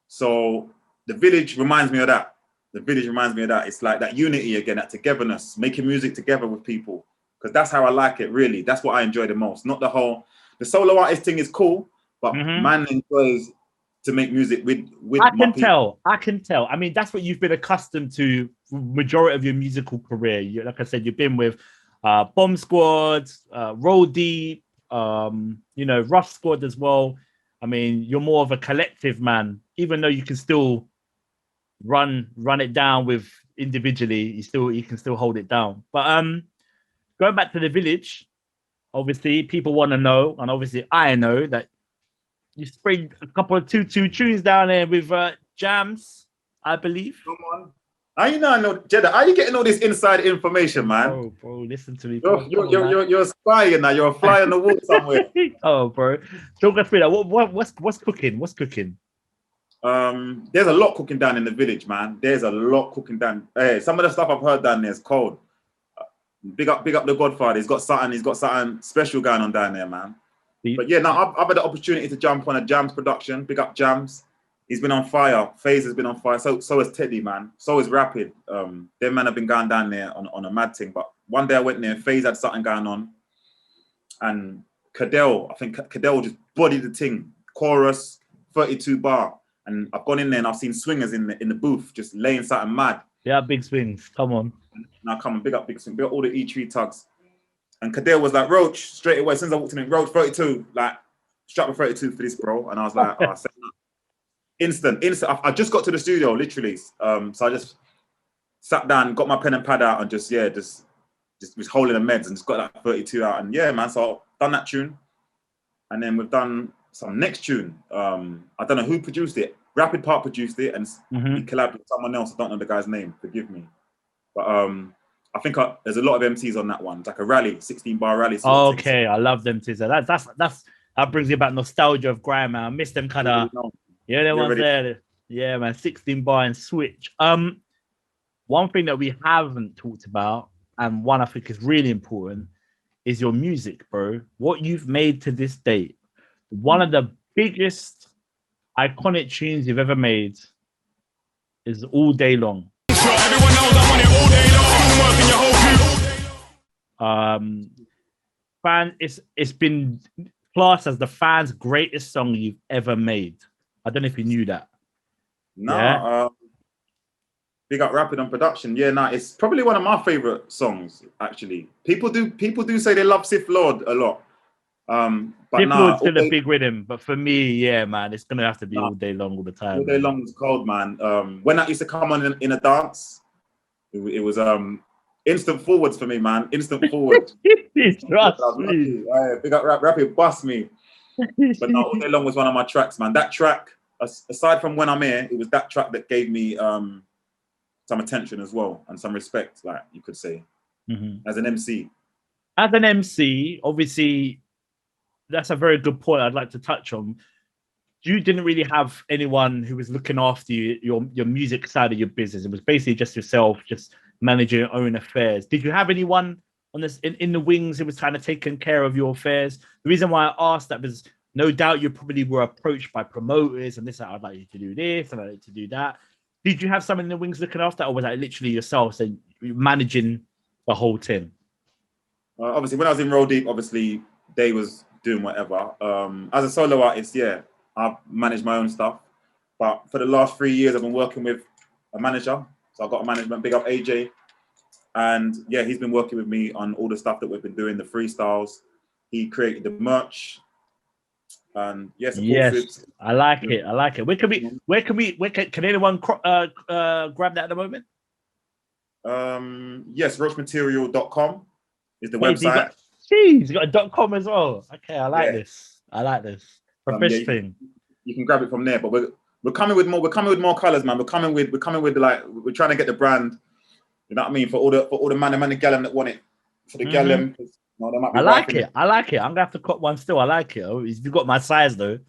So the village reminds me of that. The village reminds me of that. It's like that unity again, that togetherness, making music together with people. Because that's how I like it, really. That's what I enjoy the most. Not the solo artist thing is cool, but man enjoys to make music with I can tell. I mean, that's what you've been accustomed to majority of your musical career. Like I said, you've been with Bomb Squad, Roll Deep, Ruff Sqwad as well. I mean, you're more of a collective man, even though you can still run it down with individually. You can still hold it down. But going back to the village, obviously people want to know, and obviously I know that you sprayed a couple of two tunes down there with Jams, I believe. Come on. How you know I know Jedah? How you getting all this inside information, man? Oh, bro, listen to me. You're a spy now. You're a fly on the wall somewhere. Oh, bro. Talk us through that. What's cooking? What's cooking? There's a lot cooking down in the village, man. There's a lot cooking down. Hey, some of the stuff I've heard down there is cold. Big up the Godfather. He's got something special going on down there, man. But yeah, now I've had the opportunity to jump on a Jams production. Big up Jams. He's been on fire. FaZe has been on fire. So is Teddy, man. So is Rapid. Them man have been going down there on a mad thing. But one day I went there, FaZe had something going on. And Cadell, I think Cadell just bodied the thing. Chorus, 32 bar. And I've gone in there and I've seen swingers in the booth just laying something mad. Yeah, big swings. Come on. Now come on, big up big swing. Big up all the E3 tugs. And Cadell was like, Roach, straight away, as soon as I walked in, Roach, 32, like, strap a 32 for this, bro. And I was like, instant. I just got to the studio, literally. So I just sat down, got my pen and pad out, and just was holding the meds and just got that 32 out. And yeah, man, so I've done that tune. And then we've done some next tune. I don't know who produced it. Rapid Part produced it, and he collabed with someone else. I don't know the guy's name, forgive me. But I think there's a lot of MCs on that one. It's like a rally, 16-bar rally. Okay, I love them too. So that brings you back nostalgia of grime, man. I miss them kind of, the ones there. Yeah, man, 16-bar and switch. One thing that we haven't talked about, and one I think is really important, is your music, bro. What you've made to this date. One of the biggest iconic tunes you've ever made is All Day Long. Everyone knows I want it all day long. Working your whole crew. It's been classed as the fans' greatest song you've ever made. I don't know if you knew that. No, big up Rapid on production. Yeah, it's probably one of my favorite songs. Actually, people do say they love Sith Lord a lot. But Sith Lord's still a big rhythm, but for me, yeah, man, it's gonna have to be All Day Long all the time. All Day Long was cold, man. When that used to come on in a dance, it was instant forwards for me, man. Instant forward. Trust me. Big up Rapid, bust me. But no, All Day Long was one of my tracks, man. That track, aside from When I'm Here, it was that track that gave me some attention as well and some respect, like you could say, as an MC. As an MC, obviously, that's a very good point I'd like to touch on. You didn't really have anyone who was looking after you, your music side of your business. It was basically just yourself, just managing your own affairs. Did you have anyone on this in the wings who was kind of taking care of your affairs? The reason why I asked that was no doubt you probably were approached by promoters and this, I'd like you to do this and I'd like you to do that. Did you have someone in the wings looking after that, or was that literally yourself saying managing the whole team? Obviously, when I was in Roll Deep, obviously they was doing whatever. As a solo artist, yeah, I've managed my own stuff. But for the last 3 years, I've been working with a manager. So I've got a management, big up AJ. And yeah, he's been working with me on all the stuff that we've been doing, the freestyles. He created the merch. And yes, I like it. I like it. Can anyone grab that at the moment? Yes, roachmaterial.com is the website. You got a .com as well. Okay, I like this. I like this. Professional thing. You can grab it from there, but we're coming with more. We're coming with more colors, man. We're coming with like we're trying to get the brand. You know what I mean? For all the man and gallum that want it. For the gallum. I like it. I'm gonna have to cut one still. I like it. You've got my size though.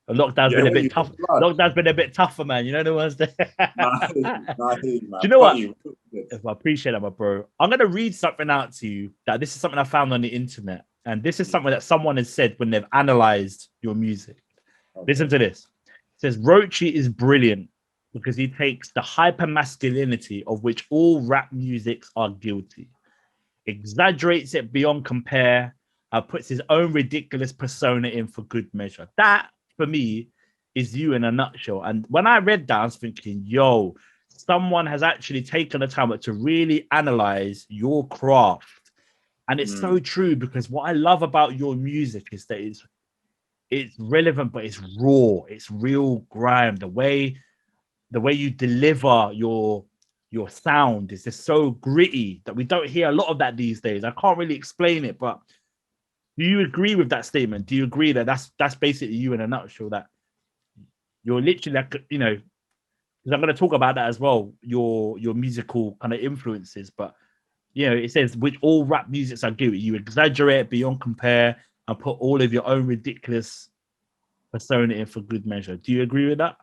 Lockdown's Yeah, been a what bit you tough. blood? Lockdown's been a bit tougher, man. You know the ones that. Nah, I hear you, man. Do you know Got what? you. I appreciate that, my bro. I'm gonna read something out to you. That this is something I found on the internet, and this is something that someone has said when they've analyzed your music. Okay. Listen to this. It says Roachee is brilliant because he takes the hyper masculinity of which all rap musics are guilty, exaggerates it beyond compare, puts his own ridiculous persona in for good measure. That, for me, is you in a nutshell. And when I read that, I was thinking, yo, someone has actually taken the time to really analyze your craft. And it's so true because what I love about your music is that it's relevant, but it's raw. It's real grime. The way you deliver your sound is just so gritty that we don't hear a lot of that these days. I can't really explain it, but do you agree with that statement? Do you agree that that's basically you in a nutshell? That you're literally like, you know, because I'm going to talk about that as well. Your musical kind of influences, but you know, it says which all rap musics are guilty. You exaggerate beyond compare and put all of your own ridiculous persona in for good measure. Do you agree with that?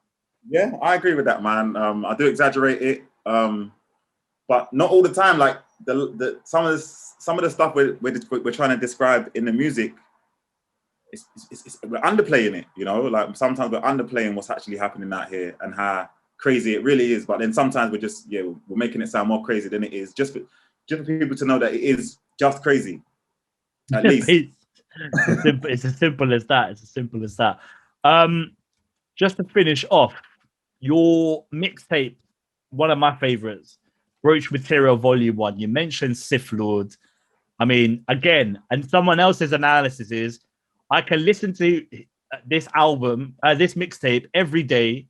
Yeah, I agree with that, man. I do exaggerate it, but not all the time. Like some of the stuff we're trying to describe in the music, we're underplaying it. You know, like sometimes we're underplaying what's actually happening out here and how crazy it really is. But then sometimes we're making it sound more crazy than it is, just for people to know that it is just crazy. At least it's as simple as that. It's as simple as that. Just to finish off, your mixtape, one of my favorites, Roach Material Volume 1. You mentioned Sith Lord. I mean, again, and someone else's analysis is I can listen to this album, this mixtape every day,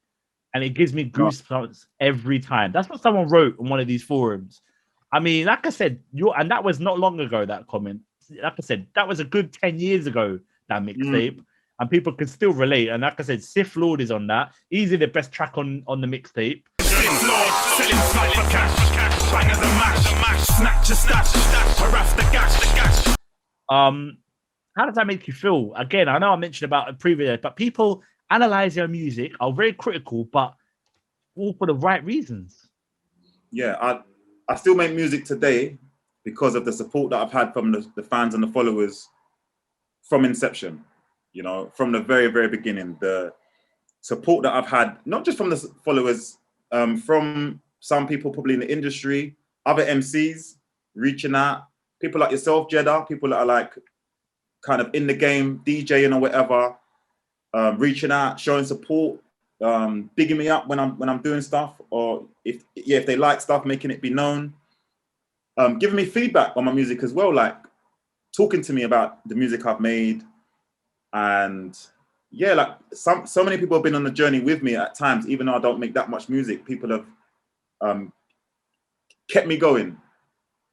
and it gives me goosebumps every time. That's what someone wrote on one of these forums. I mean, like I said, and that was not long ago, that comment. Like I said, that was a good 10 years ago, that mixtape. And people can still relate. And like I said, Sith Lord is on that. Easily the best track on the mixtape. Sith Lord, selling sniper cash, bangers and mash, snatch your stash, harass the gash. How does that make you feel? Again, I know I mentioned about it previously, but people analyze your music are very critical, but all for the right reasons. Yeah, I still make music today because of the support that I've had from the fans and the followers from inception. You know, from the very, very beginning, the support that I've had, not just from the followers, from some people probably in the industry, other MCs reaching out, people like yourself, Jedah, people that are like kind of in the game, DJing or whatever, reaching out, showing support, bigging me up when I'm doing stuff, or if they like stuff, making it be known, giving me feedback on my music as well, like talking to me about the music I've made. And yeah, like so many people have been on the journey with me at times, even though I don't make that much music. People have kept me going,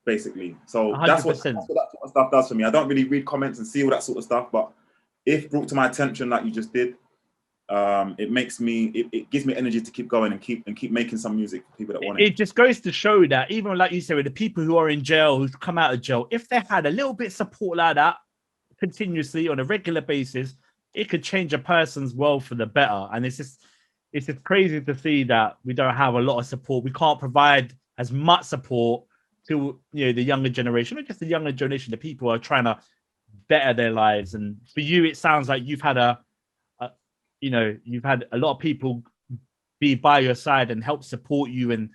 basically. So 100%. That's what that sort of stuff does for me. I don't really read comments and see all that sort of stuff, but if brought to my attention like you just did, it gives me energy to keep going and keep making some music for people that want it. It just goes to show that even like you said, with the people who are in jail, who've come out of jail, if they had a little bit of support like that continuously on a regular basis, it could change a person's world for the better. And it's just crazy to see that we don't have a lot of support. We can't provide as much support to, you know, the younger generation, not just the younger generation, the people who are trying to better their lives. And for you, it sounds like you've had you've had a lot of people be by your side and help support you and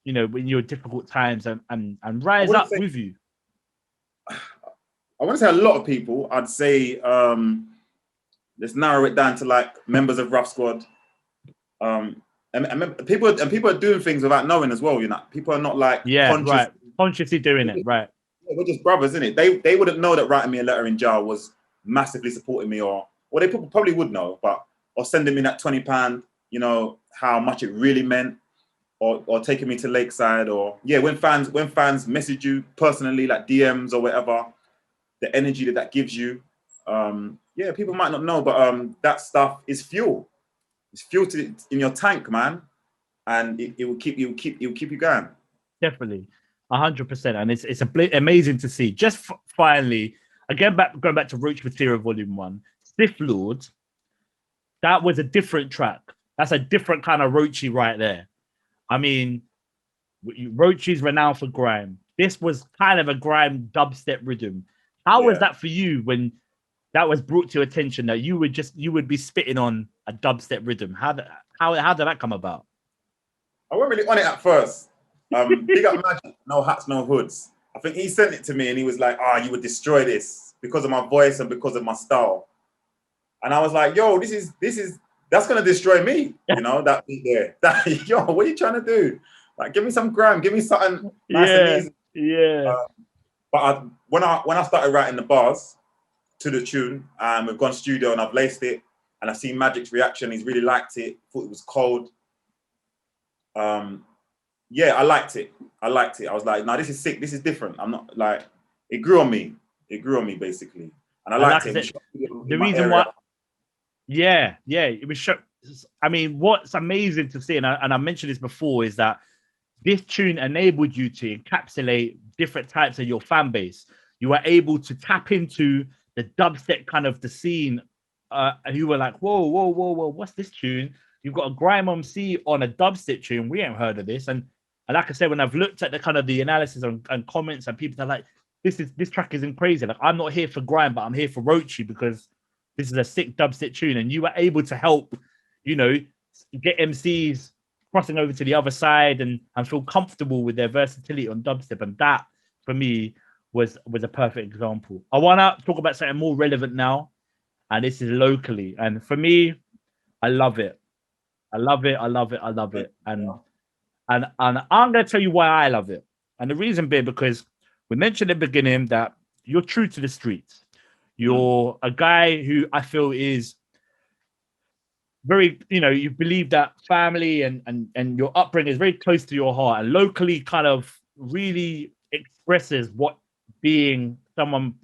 you know, when you're difficult times and rise up with you. I want to say a lot of people. I'd say let's narrow it down to like members of Ruff Sqwad. And people are doing things without knowing as well. You know, people are not like consciously doing it. Right. We're just brothers, isn't it? They wouldn't know that writing me a letter in jail was massively supporting me, or they probably would know, or sending me that £20, you know, how much it really meant, or taking me to Lakeside, or when fans message you personally, like DMs or whatever. The energy that gives you, people might not know, but that stuff is fuel. It's fuel in your tank, man, and it will keep you going. Definitely, 100%, and it's amazing to see. Just finally, again, going back to Roach Material Volume 1, Sith Lord. that was a different track. That's a different kind of Roachee right there. I mean, Roachee's renowned for grime. This was kind of a grime dubstep rhythm. How was that for you when that was brought to your attention that you would be spitting on a dubstep rhythm? How did that come about? I wasn't really on it at first. Big up Magic, no hats, no hoods. I think he sent it to me and he was like, you would destroy this because of my voice and because of my style. And I was like, yo, that's gonna destroy me. You know, that beat there. Yo, what are you trying to do? Like, give me some grime, give me something nice and easy. Yeah. But when I started writing the bars to the tune, and we've gone studio and I've laced it, and I've seen Magic's reaction. He's really liked it. Thought it was cold. Yeah, I liked it. I was like, no, this is sick. This is different. I'm not like, it grew on me. It grew on me basically, and I liked it. The reason why, it was. I mean, what's amazing to see, and I mentioned this before, is that this tune enabled you to encapsulate different types of your fan base. You were able to tap into the dubstep kind of the scene. You were like, whoa, what's this tune? You've got a grime MC on a dubstep tune. We ain't heard of this. And like I said, when I've looked at the kind of the analysis and comments, and people are like, this track isn't crazy. Like, I'm not here for grime, but I'm here for Roachee because this is a sick dubstep tune. And you were able to help, get MCs crossing over to the other side and feel comfortable with their versatility on dubstep. And that, for me, was a perfect example. I want to talk about something more relevant now, and this is locally. And for me, I love it. I love it. And I'm going to tell you why I love it. And the reason being, because we mentioned at the beginning that you're true to the streets. You're a guy who I feel is very, you believe that family and your upbringing is very close to your heart, and locally kind of really expresses what being someone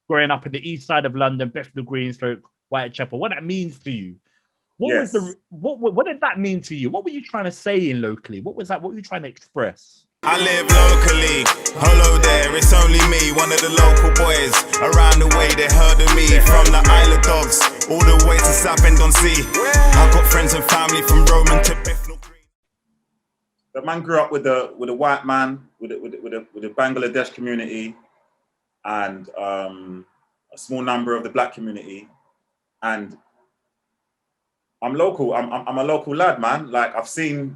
growing up in the east side of London, Bethnal Green, Whitechapel, what that means to you. What did that mean to you? What were you trying to say in locally? What was that? What were you trying to express? I live locally, hello there, it's only me, one of the local boys. Around the way they heard of me, from the Isle of Dogs, all the way to Southend-on-Sea. I've got friends and family from Roman to Bethnal Green. The man grew up with a white man, with a Bangladesh community, and a small number of the black community. And I'm local. I'm a local lad, man. Like, I've seen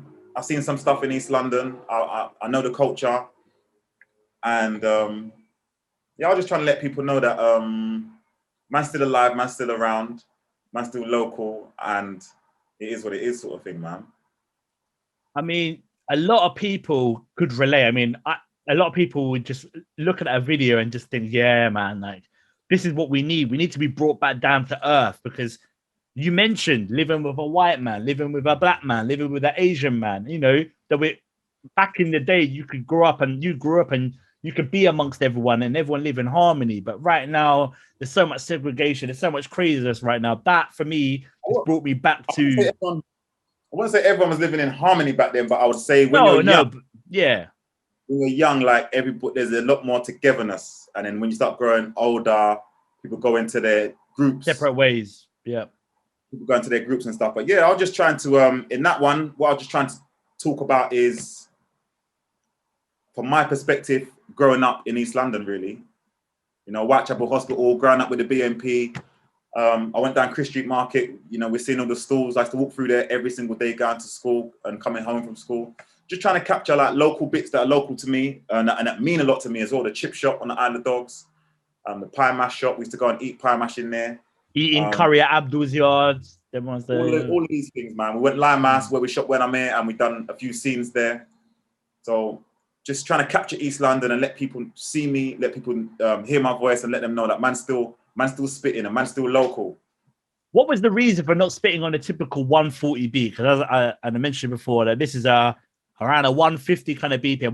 some stuff in East London. I know the culture, and I was just trying to let people know that man's still alive, man's still around, man's still local, and it is what it is, sort of thing, man. I mean, a lot of people could relate. I mean, a lot of people would just look at a video and just think, yeah, man, like, this is what we need. We need to be brought back down to earth, because you mentioned living with a white man, living with a black man, living with an Asian man, that we back in the day, you grew up and you could be amongst everyone and everyone live in harmony. But right now, there's so much segregation, there's so much craziness right now. That, for me, has brought me back to... I wouldn't say everyone was living in harmony back then, but I would say when you're young, like, everybody, there's a lot more togetherness. And then when you start growing older, people go into their groups. Separate ways, yeah. People go into their groups and stuff. But yeah, I was just trying to, in that one, what I was just trying to talk about is, from my perspective, growing up in East London, really. Whitechapel Hospital, growing up with the BNP. I went down Chris Street Market. We're seeing all the stalls. I used to walk through there every single day, going to school and coming home from school. Just trying to capture like local bits that are local to me and that mean a lot to me as well. The chip shop on the Isle of Dogs, the pie mash shop. We used to go and eat pie mash in there. Eating curry at Abdul's yards. All of these things, man. We went Limehouse where we shop when I'm here, and we done a few scenes there. So just trying to capture East London and let people see me, let people hear my voice, and let them know that man's still spitting and man's still local. What was the reason for not spitting on a typical 140 beat? Because I mentioned before that this is around a 150 kind of BPM.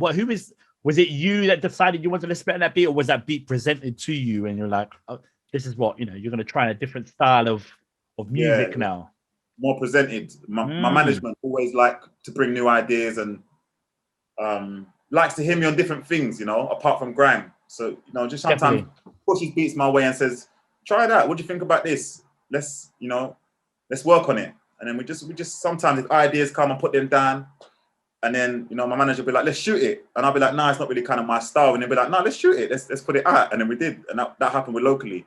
Was it you that decided you wanted to spit on that beat, or was that beat presented to you and you're like, oh, this is what, you're going to try a different style of music now? More presented. My management always like to bring new ideas and likes to hear me on different things, apart from grime. So, just sometimes pushes beats my way and says, try that. What do you think about this? Let's, let's work on it. And then we just sometimes if ideas come and put them down. And then, you know, my manager will be like, let's shoot it. And I'll be like, no, it's not really kind of my style. And they'll be like, no, let's shoot it. Let's put it out. And then we did. And that happened with Locally.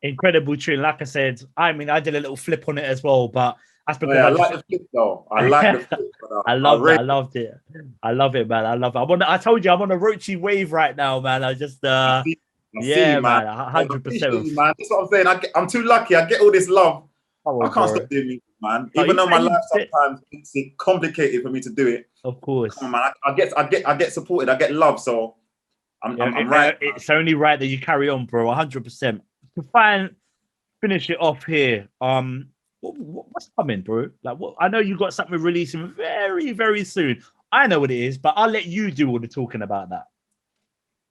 Incredible tune. Like I said, I mean, I did a little flip on it as well, but that's because I like the flip though. I like the flip. I loved it. I loved it. I love it, man. I love it. I told you I'm on a Roachee wave right now, man. I just I see you, man, 100%. Man, that's what I'm saying. I'm too lucky. I get all this love. I can't stop doing music, man. Even though my life sometimes makes it complicated for me to do it. Of course. Come on, man. I get supported. I get love. So I'm right. It's only right that you carry on, bro. 100%. To finish it off here. What's coming, bro? Like, what? I know you got something releasing very, very soon. I know what it is, but I'll let you do all the talking about that.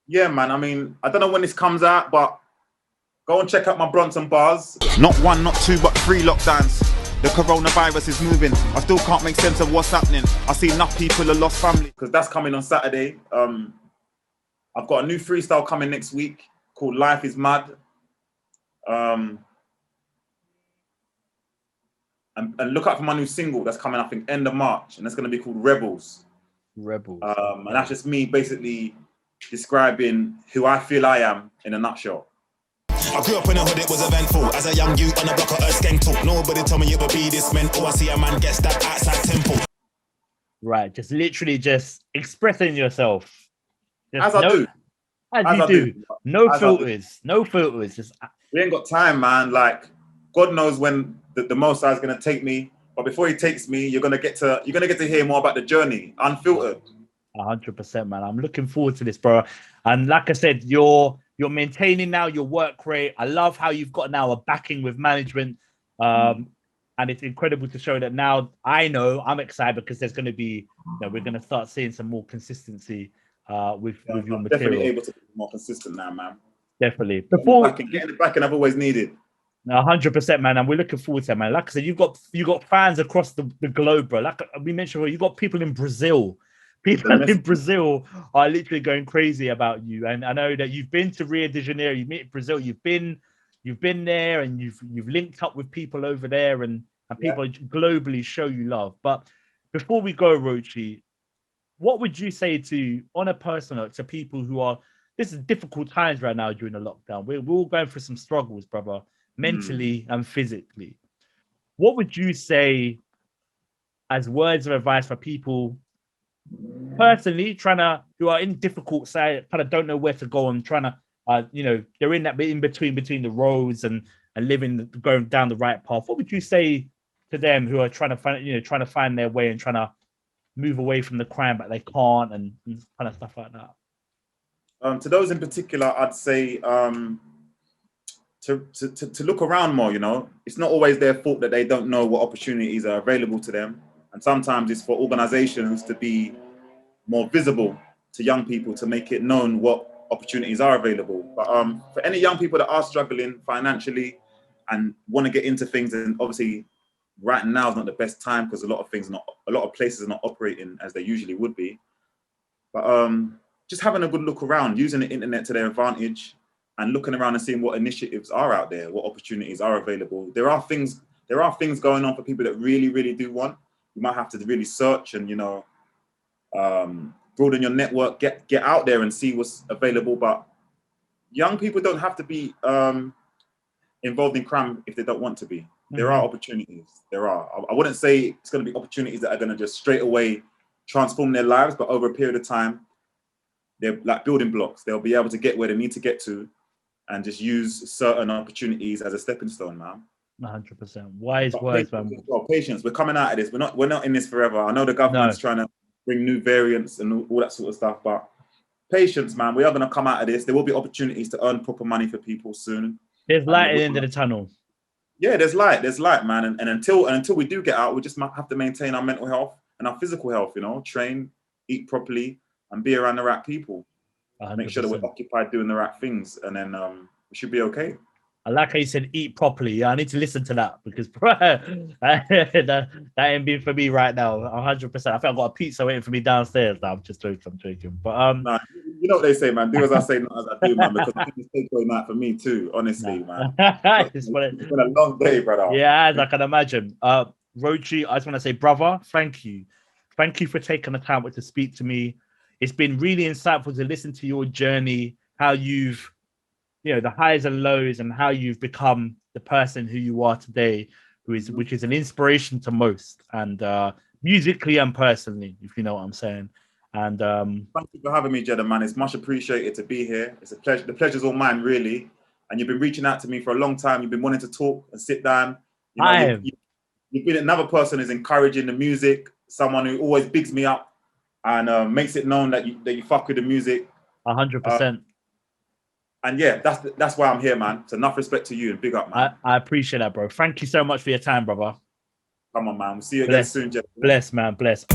Yeah, man. I mean, I don't know when this comes out, but go and check out my Bronson bars. Not 1, not 2, but 3 lockdowns. The coronavirus is moving. I still can't make sense of what's happening. I see enough people have lost family. Because that's coming on Saturday. I've got a new freestyle coming next week called Life is Mad. And look out for my new single that's coming, I think, end of March. And that's going to be called Rebels. And that's just me basically describing who I feel I am in a nutshell. I grew up in a hood, it was eventful. As a young youth on a block of a skank talk. Nobody told me it would be this mental. I see a man gets that outside temple. Right, just literally just expressing yourself. As I do. No filters. No filters. Just... We ain't got time, man. Like, God knows when the Most High is going to take me. But before he takes me, you're gonna get to hear more about the journey, unfiltered. 100%, man. I'm looking forward to this, bro. And like I said, you're maintaining now your work rate. I love how you've got now a backing with management. And it's incredible to show that now. I know I'm excited because there's going to be, we're going to start seeing some more consistency with your material. Definitely able to be more consistent now, man. Definitely. Getting the backing I've always needed. 100%, man, and we're looking forward to that, man. Like I said, you got fans across the globe, bro. Like we mentioned, you got people in Brazil. People in Brazil are literally going crazy about you, and I know that you've been to Rio de Janeiro. You've been to Brazil. You've been there, and you've linked up with people over there, and people globally show you love. But before we go, Roachee, what would you say on a personal note, to people who are? This is difficult times right now during the lockdown. We're all going through some struggles, brother. Mentally and physically. What would you say as words of advice for people personally who are in difficult side, kind of don't know where to go and trying to they're in that bit in between the roads and going down the right path? What would you say to them who are trying to find their way and trying to move away from the crime but they can't and kind of stuff like that? To those in particular, I'd say to look around more, it's not always their fault that they don't know what opportunities are available to them. And sometimes it's for organizations to be more visible to young people, to make it known what opportunities are available. But for any young people that are struggling financially and want to get into things, and obviously right now is not the best time because a lot of places are not operating as they usually would be. But just having a good look around, using the internet to their advantage, and looking around and seeing what initiatives are out there, what opportunities are available. There are things going on for people that really, really do want. You might have to really search and, broaden your network, get out there and see what's available. But young people don't have to be involved in crime if they don't want to be. Mm-hmm. There are opportunities. There are. I wouldn't say it's going to be opportunities that are going to just straight away transform their lives, but over a period of time, they're like building blocks. They'll be able to get where they need to get to, and just use certain opportunities as a stepping stone, man. 100%. Wise words, man. Patience. We're coming out of this. We're not in this forever. I know the government's trying to bring new variants and all that sort of stuff, but patience, man. We are going to come out of this. There will be opportunities to earn proper money for people soon. There's light at the end of the tunnel. Yeah, there's light. There's light, man. And until we do get out, we just might have to maintain our mental health and our physical health. Train, eat properly, and be around the right people. 100%. Make sure that we're occupied doing the right things, and then we should be okay. I like how you said eat properly. Yeah, I need to listen to that because that ain't been for me right now. 100%. I think I've got a pizza waiting for me downstairs. No, I'm just joking. But nah, You know what they say, man. Do as I say, not as I do, man. Because I think it's takeaway night for me too. Honestly, man. It's It's been a long day, brother. Yeah, as I can imagine. Roachee, I just want to say, brother, thank you. Thank you for taking the time to speak to me. It's been really insightful to listen to your journey, how you've, the highs and lows, and how you've become the person who you are today, which is an inspiration to most, and musically and personally, if you know what I'm saying. And thank you for having me, Jedah, man. It's much appreciated to be here. It's a pleasure. The pleasure's all mine, really. And you've been reaching out to me for a long time. You've been wanting to talk and sit down. You've been another person who's encouraging the music, someone who always bigs me up and makes it known that you fuck with the music. 100%. And yeah, that's why I'm here, man. So enough respect to you and big up, man. I appreciate that, bro. Thank you so much for your time, brother. Come on, man. We'll see you again soon, Jedah. Bless, man. Bless.